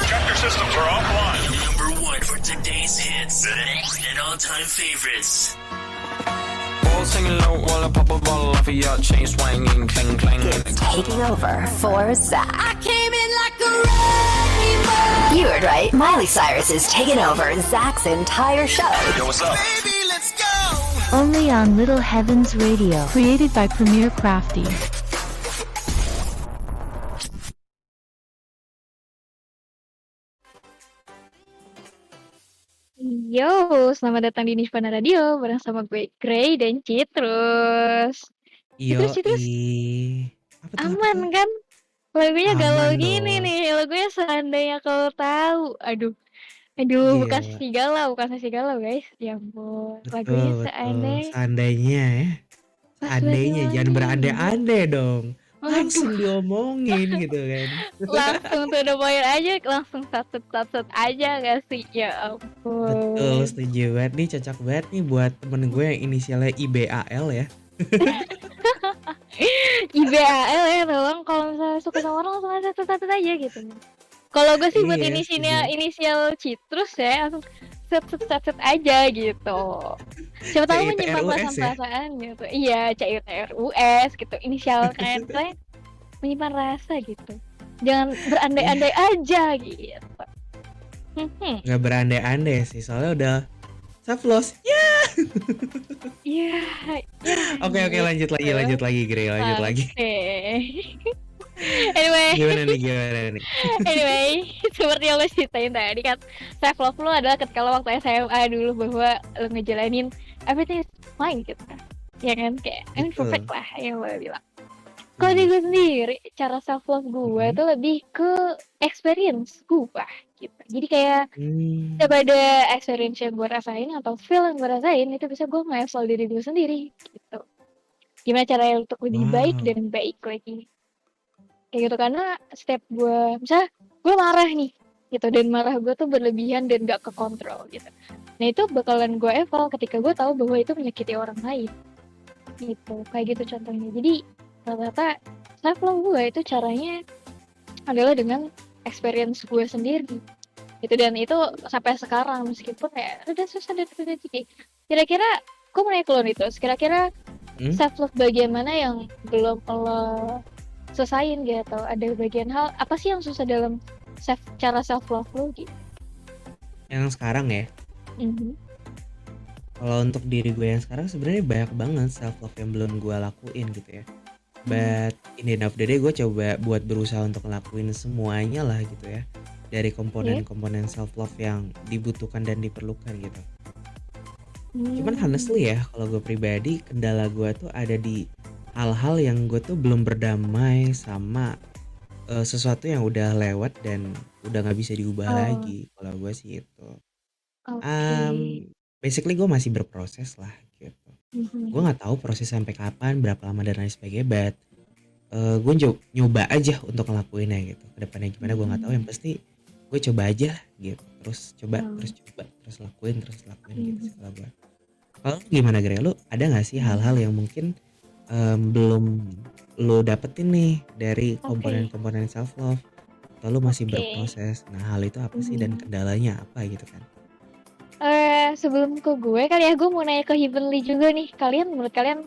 Tractor systems are offline. Number one for today's hits and all-time favorites. All singing low while I pop a bottle off of your chain swinging, clang clang. It's taking over for Zach. I came in like a wrecking ball. You heard right. Miley Cyrus is taking over Zach's entire show. Yo, what's up? Baby, let's go. Only on Little Heavens Radio. Created by Premier Crafty. Yo, selamat datang di Nirvana Radio bareng sama gue Grey dan Citrus. Citrus, Citrus, Apa tuh? aman kan? Lagunya galau Aman gini dong. nih, lagunya seandainya kau tahu. Aduh, bukan Gila. sesi galau, guys. Ya ampun, lagunya Betul, betul. seandainya. Seandainya ya. Pas Seandainya lagi jangan lagi. berandai-andai dong. Langsung Waduh, diomongin gitu kan. langsung to the point aja, langsung sat aja gak sih? Ya Betul, ampun. setuju banget nih, cocok banget nih buat temen gue yang inisialnya IBAL ya. IBAL ya, tolong kalau misalnya suka sama orang langsung aja sat aja gitu. Kalau gue sih buat Iya, inisial Citrus ya, langsung set aja gitu. Siapa tahu menyimpan CITRUS ya. perasaan gitu. Iya, CITRUS gitu. Inisial keren saya menyimpan rasa gitu. Jangan berandai-andai aja gitu. Nggak berandai-andai sih, soalnya udah self loss. Ya. Iya. Oke, lanjut lagi, Gre, lanjut lagi. Oke. Anyway, Gimana nih? seperti yang lo ceritain tadi kan, self love lo adalah ketika lo waktu SMA dulu bahwa lo ngejalanin everything is fine gitu kan. Ya kan, kayak I mean Betul. perfect lah yang lo bilang. Kalau di gue sendiri, cara self love gue Mhm. itu lebih ke experience gue gitu. Jadi kayak Hmm, daripada experience yang gue rasain atau feel yang gue rasain itu bisa gue nge-evaluate diri gue sendiri gitu. Gimana caranya untuk lebih baik wow. dan baik lagi. Kayak gitu, karena setiap gue misalnya gue marah nih gitu, dan marah gue tuh berlebihan dan gak kekontrol gitu. Nah itu bakalan gue eval ketika gue tahu bahwa itu menyakiti orang lain gitu, kayak gitu contohnya. Jadi rata-rata self love gue itu caranya adalah dengan experience gue sendiri gitu, dan itu sampai sekarang meskipun kayak udah susah dan udah tinggi. Kira-kira gue mau nanya ke lo nih terus, kira-kira Hmm? self love bagian mana yang belum lo selesain gitu? Ada bagian hal apa sih yang susah dalam cara self love lo gitu? Yang sekarang ya. Mhm. Kalau untuk diri gue yang sekarang sebenarnya banyak banget self love yang belum gue lakuin gitu ya. But in the end of the day gue coba buat berusaha untuk ngelakuin semuanya lah gitu ya. Dari komponen-komponen self love yang dibutuhkan dan diperlukan gitu. Cuman honestly ya, kalau gue pribadi kendala gue tuh ada di hal-hal yang gue tuh belum berdamai sama sesuatu yang udah lewat dan udah nggak bisa diubah Oh, lagi. Kalau gue sih itu. oke. Basically gue masih berproses lah gitu. Gue Mhm. nggak tahu proses sampai kapan, berapa lama dan lain sebagainya. But gue nyoba aja untuk ngelakuinnya gitu. Kedepannya gimana gue nggak tahu. Yang pasti gue coba aja gitu. Terus coba, Oh. terus lakuin gitu Mhm. sih kalau gue. Kalau lu gimana Gre? Lu ada nggak sih hal-hal yang mungkin belum lu dapetin nih dari Oke. komponen-komponen self love, atau lu masih Oke. berproses? Nah hal itu apa sih dan Mhm. kendalanya apa gitu kan? Sebelum ke gue kali ya, gue mau nanya ke Heavenly juga nih. Menurut kalian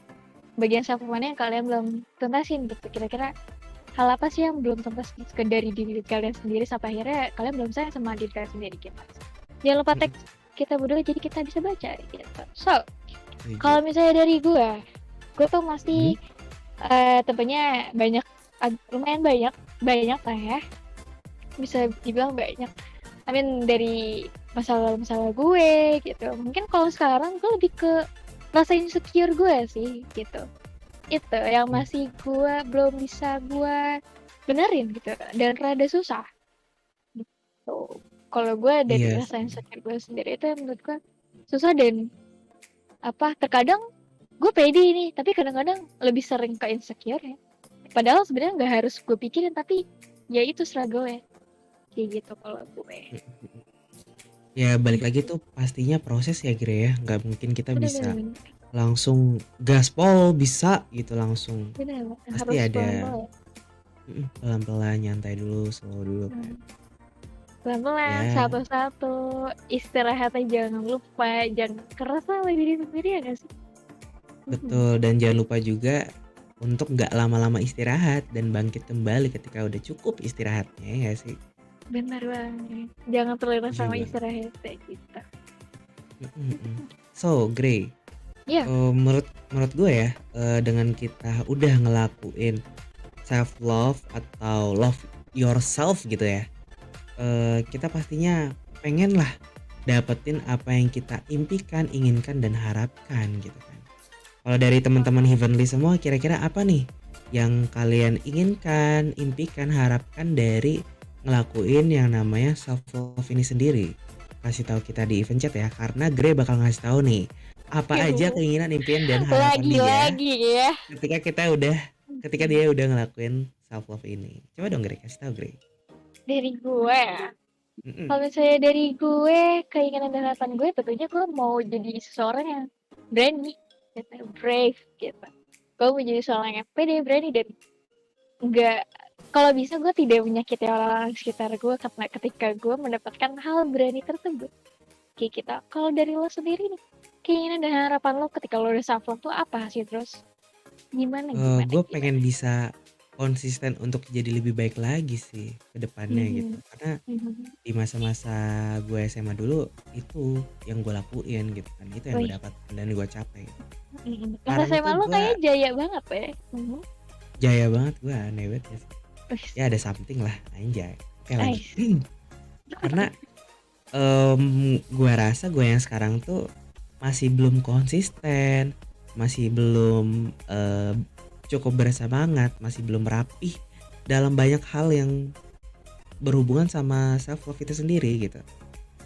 bagian self love mana yang kalian belum tuntasin gitu? Kira-kira hal apa sih yang belum tuntas dari diri kalian sendiri sampai akhirnya kalian belum sayang sama diri kalian sendiri gitu? Jangan lupa tag kita berdua jadi kita bisa baca gitu. So, Setuju. kalau misalnya dari gue tuh masih tentunya banyak, lumayan banyak lah ya. Bisa dibilang banyak. I mean dari masalah-masalah gue gitu. Mungkin kalau sekarang gue lebih ke rasa insecure gue sih gitu. Itu yang masih gue belum bisa gue benerin gitu, dan rada susah gitu. Kalau gue dari Iya rasa sih. insecure gue sendiri itu yang menurut gue susah, dan terkadang gue pede nih tapi kadang-kadang lebih sering ke insecure ya. Padahal sebenarnya nggak harus gue pikirin, tapi ya itu struggle ya kayak gitu kalau gue. Ya balik lagi tuh pastinya proses ya Gre ya. Nggak mungkin kita bisa Bener langsung gaspol bisa gitu langsung. bener Pasti harus ada pelan-pelan. pelan-pelan, nyantai dulu, slow dulu kan. Pelan-pelan, Ya, satu-satu, istirahatnya jangan lupa, jangan keras sama diri sendiri ya nggak sih? betul. Dan jangan lupa juga untuk nggak lama-lama istirahat dan bangkit kembali ketika udah cukup istirahatnya ya nggak sih? Benar banget. Jangan terlena Setuju sama banget. istirahatnya kita. Mhm mhm. So, Grey, Iya, menurut gue ya, dengan kita udah ngelakuin self love atau love yourself gitu ya, kita pastinya pengen lah dapetin apa yang kita impikan, inginkan, dan harapkan gitu kan. Kalau dari teman-teman Heavenly semua, kira-kira apa nih yang kalian inginkan, impikan, harapkan dari ngelakuin yang namanya self love ini sendiri? Kasih tahu kita di event chat ya, karena Grey bakal ngasih tahu nih apa aja keinginan, impian, dan harapan dia lagi-lagi ya. ketika dia udah ngelakuin self love ini. Coba dong Grey, kasih tahu Grey. Dari gue ya. Mm-mm. Kalau misalnya dari gue, keinginan dan harapan gue tentunya gue mau jadi seseorang yang berani, gitu, brave gitu. Gue mau jadi seorang yang pede, berani, dan enggak, kalau bisa gue tidak menyakiti orang-orang sekitar gue karena ketika gue mendapatkan hal berani tersebut. Kayak kita, kalau dari lo sendiri nih, keinginan dan harapan lo ketika lo udah self love tuh apa sih terus? Gimana Gue gimana? pengen bisa konsisten untuk jadi lebih baik lagi sih ke depannya gitu. Mhm, Karena mhm. di masa-masa gue SMA dulu itu yang gue lakuin gitu kan. Itu yang gue Wih, dapatkan dan gue capai gitu. masa Sekarang SMA tuh lo gue kayaknya jaya banget ya. Mhm. jaya banget, gue aneh banget ya sih. Wih, Ya ada something lah anjay. Oke lanjut. nice. Karena gue rasa gue yang sekarang tuh masih belum konsisten, masih belum cukup bersemangat, masih belum rapih dalam banyak hal yang berhubungan sama self love itu sendiri gitu.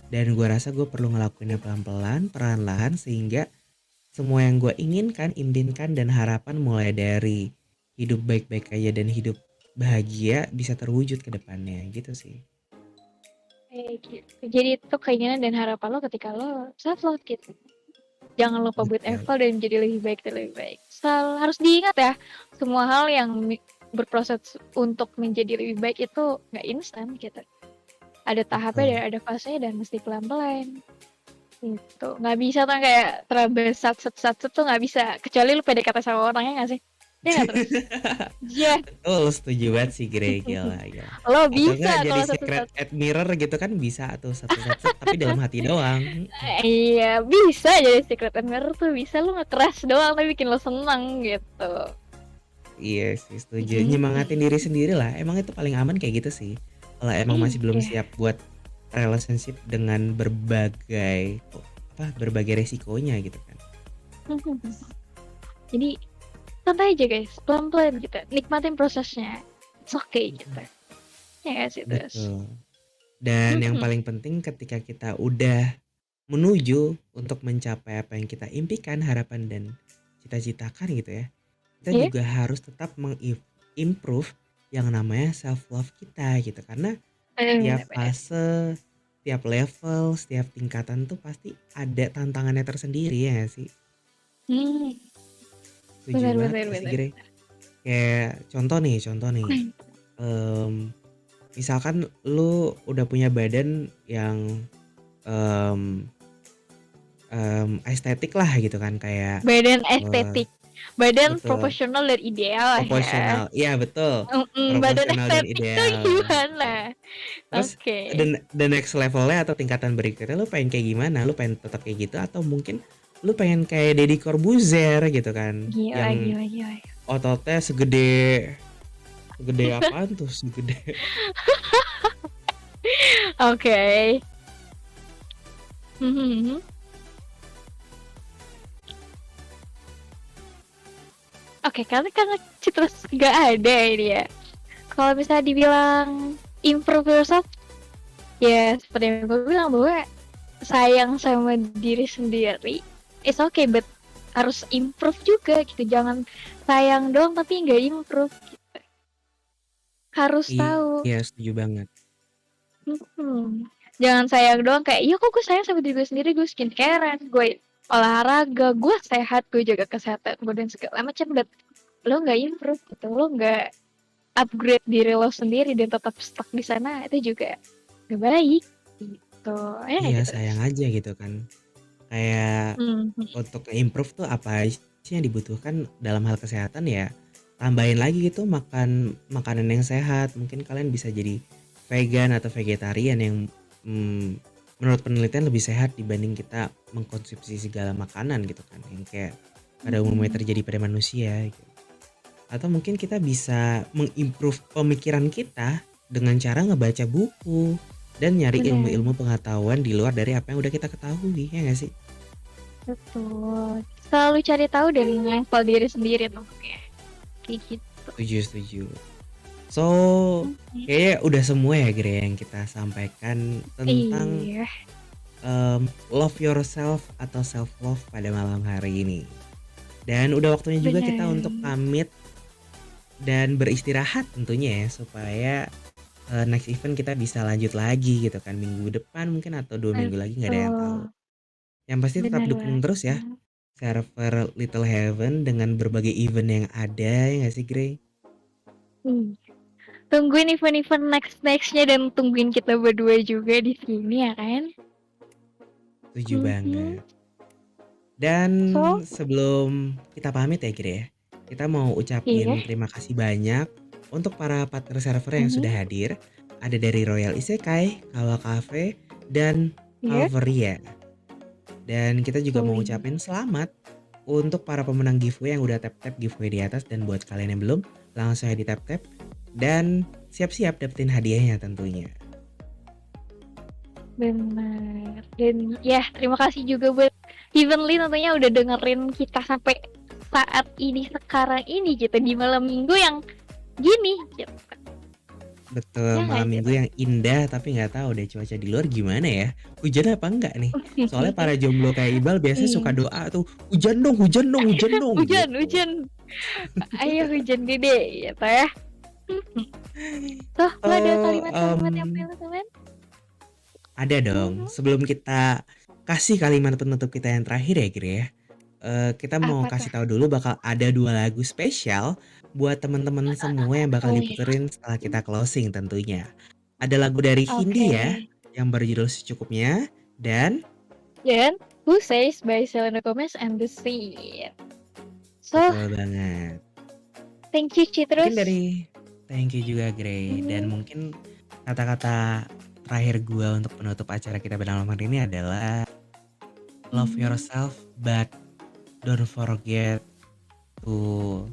Dan gue rasa gue perlu ngelakuinnya pelan-pelan, perlahan-lahan sehingga semua yang gue inginkan, impikan, dan harapan mulai dari hidup baik-baik aja dan hidup bahagia bisa terwujud ke depannya gitu sih. Kayak gitu. Jadi itu keinginan dan harapan lo ketika lo self love gitu. Jangan lupa buat Betul. effort dan jadi lebih baik dan lebih baik. Harus diingat ya, semua hal yang berproses untuk menjadi lebih baik itu nggak instan gitu. Ada tahapnya dan Betul. ada fasenya dan mesti pelan-pelan. Gitu. Nggak bisa tuh kayak terabas sat tuh nggak bisa. Kecuali lu PDKT sama orangnya nggak sih? Ya nggak terus? Iya, Betul, setuju banget sih Grey, gila gila. lo Atau enggak bisa jadi kalau secret satu-satu. admirer gitu kan bisa tuh satu-satu tapi dalam hati doang. Iya, bisa jadi secret admirer tuh bisa lu ngekeras doang tapi bikin lo seneng gitu. Iya sih setuju, Mm, nyemangatin diri sendiri lah, emang itu paling aman kayak gitu sih. Kalau emang masih belum iya. siap buat relationship dengan berbagai resikonya gitu kan. Jadi santai aja guys, pelan-pelan gitu. Nikmatin prosesnya. It's okay gitu. Ya nggak sih terus. Betul. Dan yang paling penting ketika kita udah menuju untuk mencapai apa yang kita impikan, harapan dan cita-citakan gitu ya. Kita Iya? juga harus tetap mengimprove yang namanya self love kita gitu karena tiap Benar-benar. fase, tiap level, setiap tingkatan tuh pasti ada tantangannya tersendiri ya nggak sih? Hmm, Setuju banget benar-benar gak sih benar. Gre? Kayak contoh nih, misalkan lu udah punya badan yang em, estetik lah gitu kan kayak Badan eh, estetik, badan betul, proporsional dan ideal lah ya. proporsional, iya betul, Badan proporsional dan estetik tuh ideal. gimana? Terus Oke. the next levelnya atau tingkatan berikutnya lu pengen kayak gimana? Lu pengen tetap kayak gitu atau mungkin lu pengen kayak Deddy Corbuzier gitu kan, Gila, yang gila, gila. ototnya segede segede apaan tuh segede Oke. Mhm. Oke, karena Citra nggak ada ini ya. Kalau misalnya dibilang improve yourself, ya seperti yang gue bilang bahwa sayang sama diri sendiri, it's okay, but harus improve juga gitu. Jangan sayang doang tapi nggak improve gitu. Harus tahu. Iya setuju banget. Jangan sayang doang kayak, ya kok gue sayang sama diri gue sendiri, gue skincarean, gue olahraga, gue sehat, gue jaga kesehatan gue dan segala macam, but lo nggak improve gitu, lo nggak upgrade diri lo sendiri dan tetap stuck di sana itu juga gak baik gitu. Ya nggak Iya, gitu, sayang Res? aja gitu kan. Kayak Mhm. untuk improve tuh apa sih yang dibutuhkan dalam hal kesehatan ya, tambahin lagi gitu makan makanan yang sehat. Mungkin kalian bisa jadi vegan atau vegetarian yang, mmm, menurut penelitian lebih sehat dibanding kita mengkonsumsi segala makanan gitu kan, yang kayak pada umumnya Mhm. terjadi pada manusia gitu. Atau mungkin kita bisa mengimprove pemikiran kita dengan cara ngebaca buku dan nyari Bener, ilmu-ilmu pengetahuan di luar dari apa yang udah kita ketahui, ya nggak sih? betul. Selalu cari tahu dan level diri sendiri tuh ya, kayak gitu. Setuju setuju. So, Mhm. kayaknya udah semua ya Gre yang kita sampaikan tentang, Iya, love yourself atau self love pada malam hari ini. Dan udah waktunya juga kita untuk bener, pamit dan beristirahat tentunya ya supaya, next event kita bisa lanjut lagi gitu kan minggu depan mungkin atau 2 minggu lagi nggak ada yang tahu. betul, Yang pasti tetap bener dukung terus ya banget. server Little Heaven dengan berbagai event yang ada, ya nggak sih Gre? Iya. Tungguin event-event next-nextnya dan tungguin kita berdua juga di sini ya kan? Setuju Mhm. banget. Dan So, sebelum kita pamit ya Gre ya, kita mau iya, ucapin terima kasih banyak untuk para partner server yang sudah mhm, hadir. Ada dari Royal Isekai, Kawa Cafe, dan iya. Alveria. Dan kita juga mau Wih, ucapin selamat untuk para pemenang giveaway yang udah tap-tap giveaway di atas. Dan buat kalian yang belum, langsung aja di tap-tap. Dan siap-siap dapetin hadiahnya tentunya. bener. Dan ya terima kasih juga buat Heavenly tentunya udah dengerin kita sampai saat ini sekarang ini gitu di malam minggu yang gini gitu. Betul, Ya nggak malam minggu gitu? yang indah tapi nggak tahu deh cuaca di luar gimana ya. Hujan apa enggak nih? Soalnya para jomblo kayak Ibal biasanya suka Iya. doa tuh, "Hujan dong, hujan dong, hujan dong," Hujan, gitu. hujan. Ayo hujan gede gitu ya. Tuh, lo ada So, kalimat-kalimat yang pengen lo ada dong. Mhm. Sebelum kita kasih kalimat penutup kita yang terakhir ya, Gire ya. Kita mau Apa tuh? kasih tahu dulu bakal ada 2 lagu spesial buat teman-teman semua yang bakal Oh iya. diputerin setelah kita closing tentunya. Ada lagu dari Oke. Hindia yang berjudul Secukupnya dan Dan Who Says by Selena Gomez and The Sea. So, betul banget. thank you Mungkin Citrus. dari thank you juga Grey dan Mhm. mungkin kata-kata terakhir gua untuk penutup acara kita pada malam hari ini adalah love Mhm. yourself but don't forget to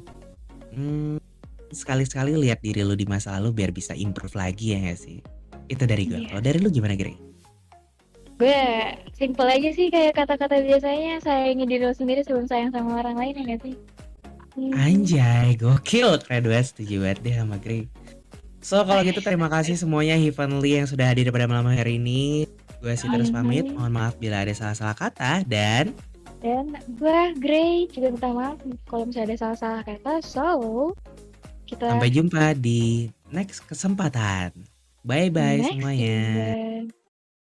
mmm, sekali-sekali lihat diri lu di masa lalu biar bisa improve lagi ya nggak sih? Itu dari gua. Iya. Kalau dari lu gimana Grey? Gue simple aja sih kayak kata-kata biasanya, sayangi diri lo sendiri sebelum sayang sama orang lain ya nggak sih? Mhm. Anjay gokil, keren banget, setuju banget deh sama Grey. So kalau gitu terima kasih semuanya Heavenly yang sudah hadir pada malam hari ini. Gue sih terus pamit, Mhm. mohon maaf bila ada salah-salah kata dan Dan gue Grey juga minta maaf kalau misalnya ada salah-salah kata. So, kita sampai jumpa di next kesempatan. Bye-bye next semuanya. event.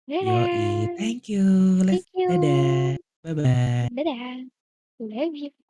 Yoi, Dadah. thank you. Thank Dadah. you. Bye-bye. Dadah. Love you.